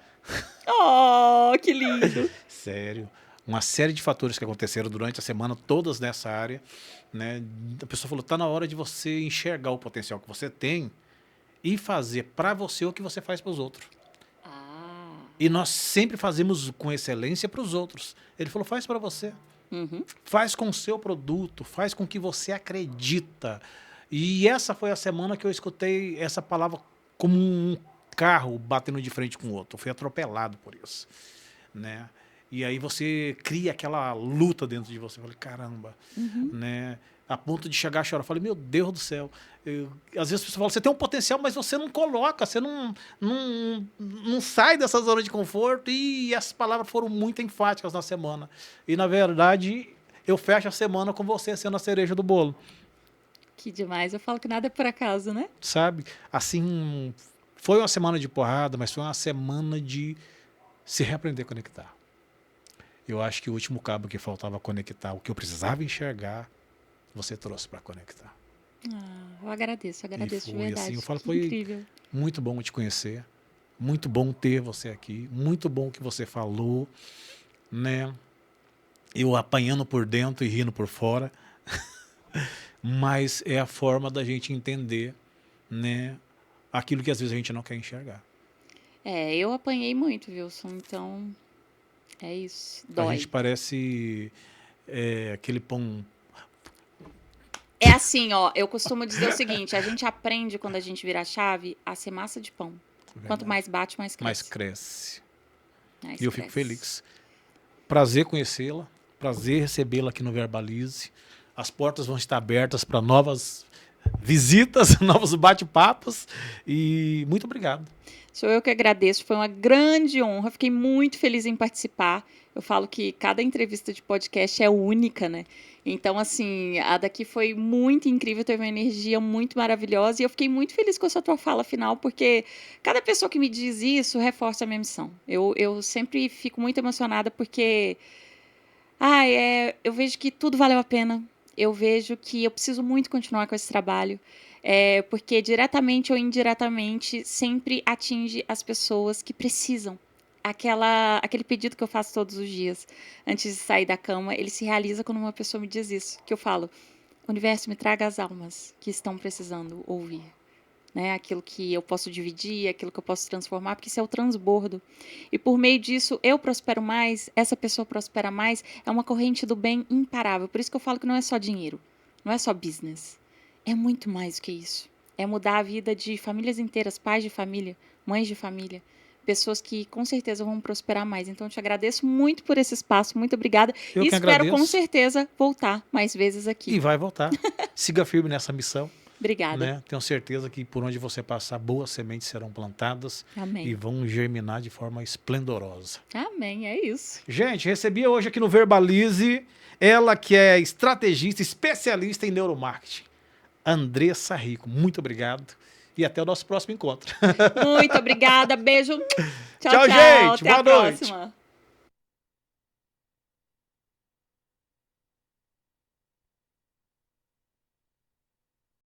Oh, que lindo. Sério. Uma série de fatores que aconteceram durante a semana, todas nessa área, né? A pessoa falou, tá na hora de você enxergar o potencial que você tem e fazer para você o que você faz para os outros. E nós sempre fazemos com excelência para os outros. Ele falou, faz para você. Uhum. Faz com o seu produto, faz com o que você acredita. E essa foi a semana que eu escutei essa palavra como um carro batendo de frente com o outro. Eu fui atropelado por isso, né? E aí você cria aquela luta dentro de você. Eu falei, caramba, né? A ponto de chegar a chorar. Eu falei, meu Deus do céu. Às vezes as pessoas falam, você tem um potencial, mas você não coloca, você não sai dessa zona de conforto. E essas palavras foram muito enfáticas na semana. E, na verdade, eu fecho a semana com você sendo a cereja do bolo. Que demais. Eu falo que nada é por acaso, né? Sabe? Assim, foi uma semana de porrada, mas foi uma semana de se reaprender a conectar. Eu acho que o último cabo que faltava conectar, o que eu precisava enxergar, você trouxe para conectar. Eu agradeço de verdade. Assim, eu falo, Que foi incrível. muito bom te conhecer, muito bom ter você aqui, muito bom o que você falou, né? Eu apanhando por dentro e rindo por fora, mas é a forma da gente entender, né, aquilo que às vezes a gente não quer enxergar. Eu apanhei muito, Wilson, então é isso. Dói. A gente parece aquele pão. É assim, ó, eu costumo dizer o seguinte, a gente aprende quando a gente vira a chave a ser massa de pão. Quanto mais bate, mais cresce. Mais cresce. Mais E eu fico cresce. feliz. Prazer conhecê-la, prazer recebê-la aqui no Verbalize. As portas vão estar abertas para novas visitas, novos bate-papos. E muito obrigado. Sou eu que agradeço, foi uma grande honra, fiquei muito feliz em participar. Eu falo que cada entrevista de podcast é única, né? Então, assim, a daqui foi muito incrível, teve uma energia muito maravilhosa e eu fiquei muito feliz com essa tua fala final, porque cada pessoa que me diz isso reforça a minha missão. Eu sempre fico muito emocionada porque eu vejo que tudo valeu a pena, eu vejo que eu preciso muito continuar com esse trabalho. Porque diretamente ou indiretamente sempre atinge as pessoas que precisam. Aquele pedido que eu faço todos os dias antes de sair da cama, ele se realiza quando uma pessoa me diz isso, que eu falo, universo, me traga as almas que estão precisando ouvir, né? Aquilo que eu posso dividir, aquilo que eu posso transformar, porque isso é o transbordo. E por meio disso, eu prospero mais, essa pessoa prospera mais, é uma corrente do bem imparável. Por isso que eu falo que não é só dinheiro, não é só business. É muito mais do que isso. É mudar a vida de famílias inteiras, pais de família, mães de família, pessoas que com certeza vão prosperar mais. Então, eu te agradeço muito por esse espaço, muito obrigada. Eu E que espero agradeço. com certeza voltar mais vezes aqui. E vai voltar. Siga firme nessa missão. Obrigada. Né? Tenho certeza que por onde você passar, boas sementes serão plantadas Amém. e vão germinar de forma esplendorosa. Amém, é isso. Gente, recebi hoje aqui no Verbalize ela que é estrategista, especialista em neuromarketing, Andressa Rico. Muito obrigado e até o nosso próximo encontro. Muito obrigada, beijo. Tchau, gente. Até Boa a noite. próxima.